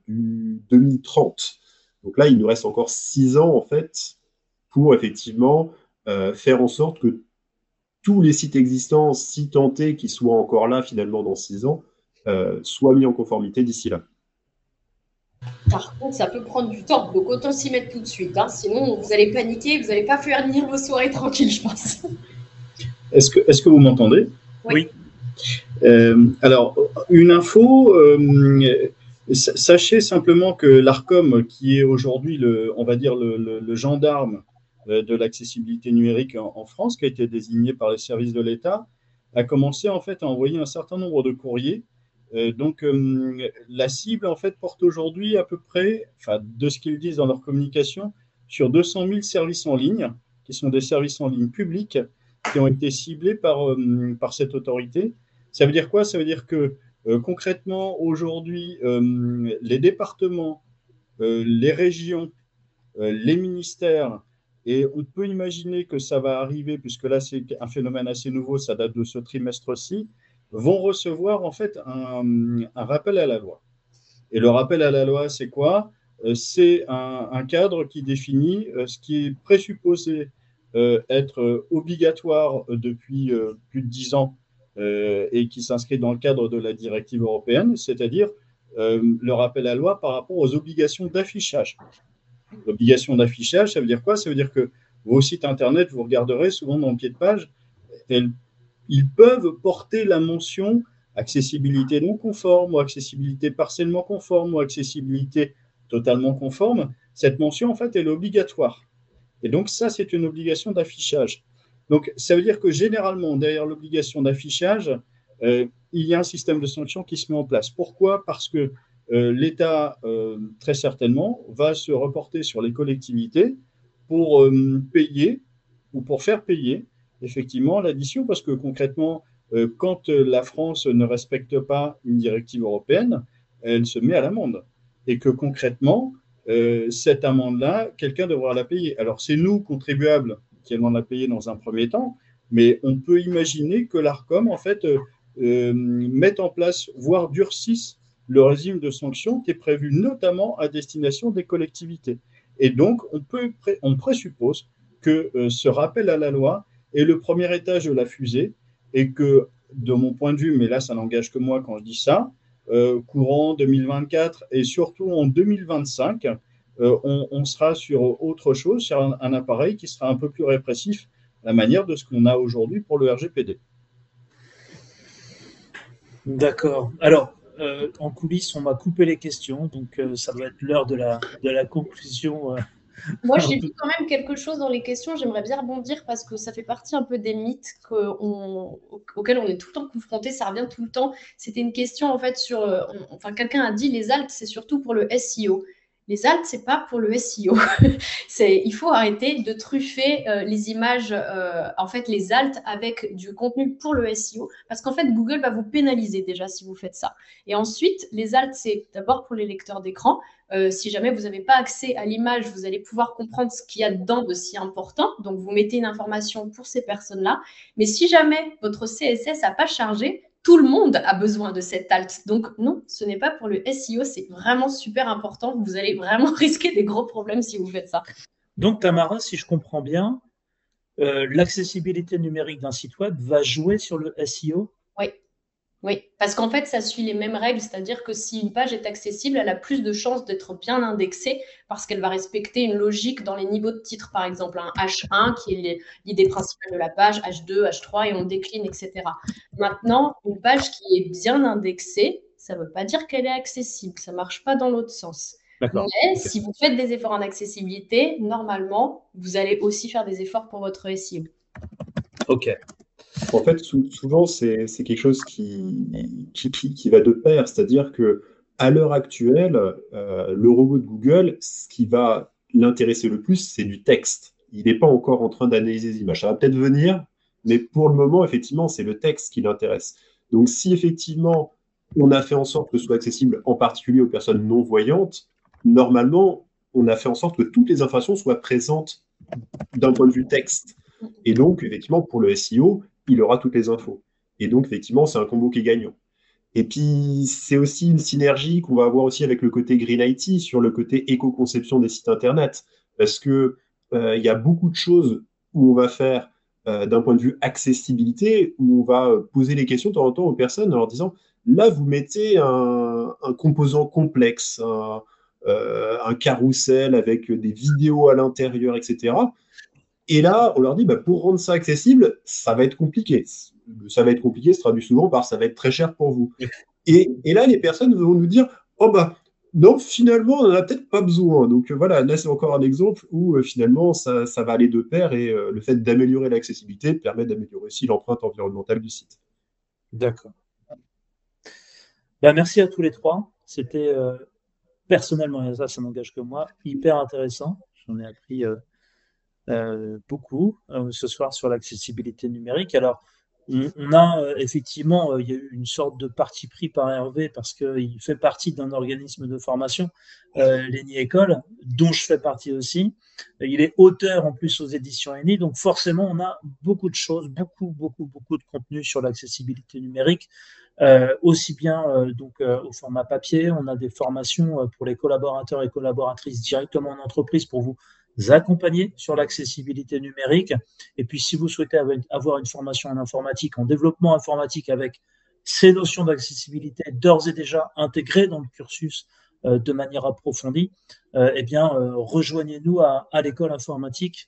Speaker 2: du 2030. Donc là, il nous reste encore 6 ans, en fait, pour effectivement faire en sorte que tous les sites existants, si tentés qu'ils soient encore là, finalement, dans 6 ans, soient mis en conformité d'ici là.
Speaker 3: Par contre, ça peut prendre du temps, donc autant s'y mettre tout de suite. Hein. Sinon, vous allez paniquer, vous n'allez pas faire venir vos soirées tranquilles, je pense.
Speaker 5: Est-ce que vous m'entendez?
Speaker 3: Oui.
Speaker 5: Alors, une info, sachez simplement que l'ARCOM, qui est aujourd'hui on va dire le gendarme de l'accessibilité numérique en France, qui a été désigné par les services de l'État, a commencé en fait à envoyer un certain nombre de courriers. Donc, la cible en fait porte aujourd'hui à peu près, enfin, de ce qu'ils disent dans leur communication, sur 200 000 services en ligne, qui sont des services en ligne publics, qui ont été ciblés par cette autorité. Ça veut dire quoi? Ça veut dire que concrètement, aujourd'hui, les départements, les régions, les ministères, et on peut imaginer que ça va arriver, puisque là, c'est un phénomène assez nouveau, ça date de ce trimestre-ci, vont recevoir en fait un rappel à la loi. Et le rappel à la loi, c'est quoi? C'est un cadre qui définit ce qui est présupposé être obligatoire depuis plus de 10 ans et qui s'inscrit dans le cadre de la directive européenne, c'est-à-dire le rappel à la loi par rapport aux obligations d'affichage. L'obligation d'affichage, ça veut dire quoi? Ça veut dire que vos sites Internet, vous regarderez souvent dans le pied de page, ils peuvent porter la mention accessibilité non conforme ou accessibilité partiellement conforme ou accessibilité totalement conforme. Cette mention, en fait, elle est obligatoire. Et donc, ça, c'est une obligation d'affichage. Donc, ça veut dire que généralement, derrière l'obligation d'affichage, il y a un système de sanctions qui se met en place. Pourquoi? Parce que l'État, très certainement, va se reporter sur les collectivités pour payer ou pour faire payer effectivement l'addition, parce que concrètement, quand la France ne respecte pas une directive européenne, elle se met à l'amende. Et que concrètement, cette amende-là, quelqu'un devra la payer. Alors, c'est nous, contribuables, qui allons la payer dans un premier temps, mais on peut imaginer que l'ARCOM, en fait, mette en place, voire durcisse le régime de sanctions qui est prévu notamment à destination des collectivités. Et donc, on présuppose que ce rappel à la loi est le premier étage de la fusée et que, de mon point de vue, mais là, ça n'engage que moi quand je dis ça, courant 2024 et surtout en 2025, on sera sur autre chose, sur un appareil qui sera un peu plus répressif à la manière de ce qu'on a aujourd'hui pour le RGPD.
Speaker 1: D'accord. Alors, en coulisses, on m'a coupé les questions, donc ça doit être l'heure de la conclusion.
Speaker 3: Moi, j'ai vu quand même quelque chose dans les questions. J'aimerais bien rebondir parce que ça fait partie un peu des mythes auxquels on est tout le temps confronté. Ça revient tout le temps. C'était une question en fait sur. Enfin, quelqu'un a dit les alts, c'est surtout pour le SEO. Les alts, c'est pas pour le SEO. Il faut arrêter de truffer les images, en fait, les alts avec du contenu pour le SEO, parce qu'en fait, Google va vous pénaliser déjà si vous faites ça. Et ensuite, les alts, c'est d'abord pour les lecteurs d'écran. Si jamais vous n'avez pas accès à l'image, vous allez pouvoir comprendre ce qu'il y a dedans de si important. Donc, vous mettez une information pour ces personnes-là. Mais si jamais votre CSS n'a pas chargé, tout le monde a besoin de cette alt. Donc, non, ce n'est pas pour le SEO. C'est vraiment super important. Vous allez vraiment risquer des gros problèmes si vous faites ça.
Speaker 1: Donc, Tamara, si je comprends bien, l'accessibilité numérique d'un site web va jouer sur le SEO?
Speaker 3: Oui. Oui, parce qu'en fait, ça suit les mêmes règles, c'est-à-dire que si une page est accessible, elle a plus de chances d'être bien indexée parce qu'elle va respecter une logique dans les niveaux de titre, par exemple un H1 qui est l'idée principale de la page, H2, H3 et on décline, etc. Maintenant, une page qui est bien indexée, ça ne veut pas dire qu'elle est accessible, ça ne marche pas dans l'autre sens.
Speaker 1: D'accord.
Speaker 3: Mais si vous faites des efforts en accessibilité, normalement, vous allez aussi faire des efforts pour votre SEO.
Speaker 1: Ok.
Speaker 2: En fait, souvent, c'est quelque chose qui va de pair, c'est-à-dire que à l'heure actuelle, le robot de Google, ce qui va l'intéresser le plus, c'est du texte. Il n'est pas encore en train d'analyser les images. Ça va peut-être venir, mais pour le moment, effectivement, c'est le texte qui l'intéresse. Donc, si effectivement, on a fait en sorte que ce soit accessible en particulier aux personnes non-voyantes, normalement, on a fait en sorte que toutes les informations soient présentes d'un point de vue texte. Et donc, effectivement, pour le SEO, il aura toutes les infos. Et donc, effectivement, c'est un combo qui est gagnant. Et puis, c'est aussi une synergie qu'on va avoir aussi avec le côté Green IT, sur le côté éco-conception des sites Internet. Parce que il y a beaucoup de choses où on va faire d'un point de vue accessibilité, où on va poser les questions de temps en temps aux personnes en leur disant, là, vous mettez un composant complexe, un carrousel avec des vidéos à l'intérieur, etc. Et là, on leur dit, bah, pour rendre ça accessible, ça va être compliqué. Ça va être compliqué se traduit souvent par ça va être très cher pour vous. Et là, les personnes vont nous dire, oh bah, non, finalement, on n'en a peut-être pas besoin. Donc voilà, là, c'est encore un exemple où finalement, ça va aller de pair et le fait d'améliorer l'accessibilité permet d'améliorer aussi l'empreinte environnementale du site.
Speaker 1: D'accord. Ben, merci à tous les trois. C'était personnellement, et ça n'engage que moi, hyper intéressant. J'en ai appris beaucoup ce soir sur l'accessibilité numérique. Alors, on a effectivement, il y a eu une sorte de parti pris par Hervé parce qu'il fait partie d'un organisme de formation, l'ENI École, dont je fais partie aussi. Il est auteur en plus aux éditions ENI, donc forcément, on a beaucoup de choses, beaucoup de contenu sur l'accessibilité numérique, aussi bien au format papier. On a des formations pour les collaborateurs et collaboratrices directement en entreprise pour vous accompagner sur l'accessibilité numérique. Et puis, si vous souhaitez avoir une formation en informatique, en développement informatique avec ces notions d'accessibilité d'ores et déjà intégrées dans le cursus de manière approfondie, rejoignez-nous à l'école informatique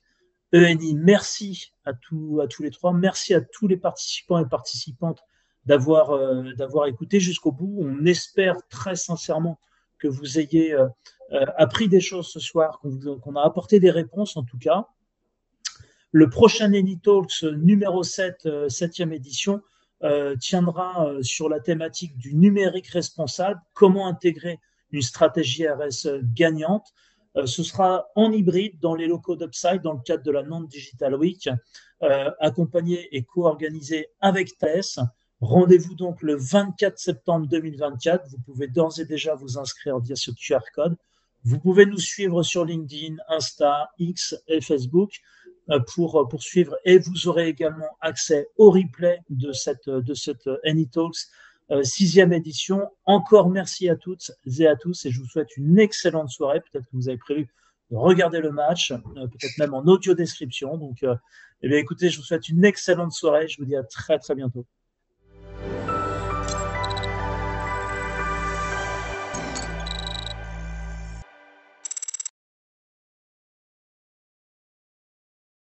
Speaker 1: ENI. Merci à tous les trois. Merci à tous les participants et participantes d'avoir écouté jusqu'au bout. On espère très sincèrement que vous ayez appris des choses ce soir, qu'on a apporté des réponses en tout cas. Le prochain ENI Talks numéro 7, 7e édition, tiendra sur la thématique du numérique responsable, comment intégrer une stratégie RS gagnante. Ce sera en hybride dans les locaux d'Upside dans le cadre de la Nantes Digital Week, accompagné et co-organisé avec Thales. Rendez-vous donc le 24 septembre 2024. Vous pouvez d'ores et déjà vous inscrire via ce QR code. Vous pouvez nous suivre sur LinkedIn, Insta, X et Facebook pour poursuivre. Et vous aurez également accès au replay de cette ENI Talks 6e édition. Encore merci à toutes et à tous et je vous souhaite une excellente soirée. Peut-être que vous avez prévu de regarder le match, peut-être même en audio description. Donc, écoutez, je vous souhaite une excellente soirée. Je vous dis à très, très bientôt.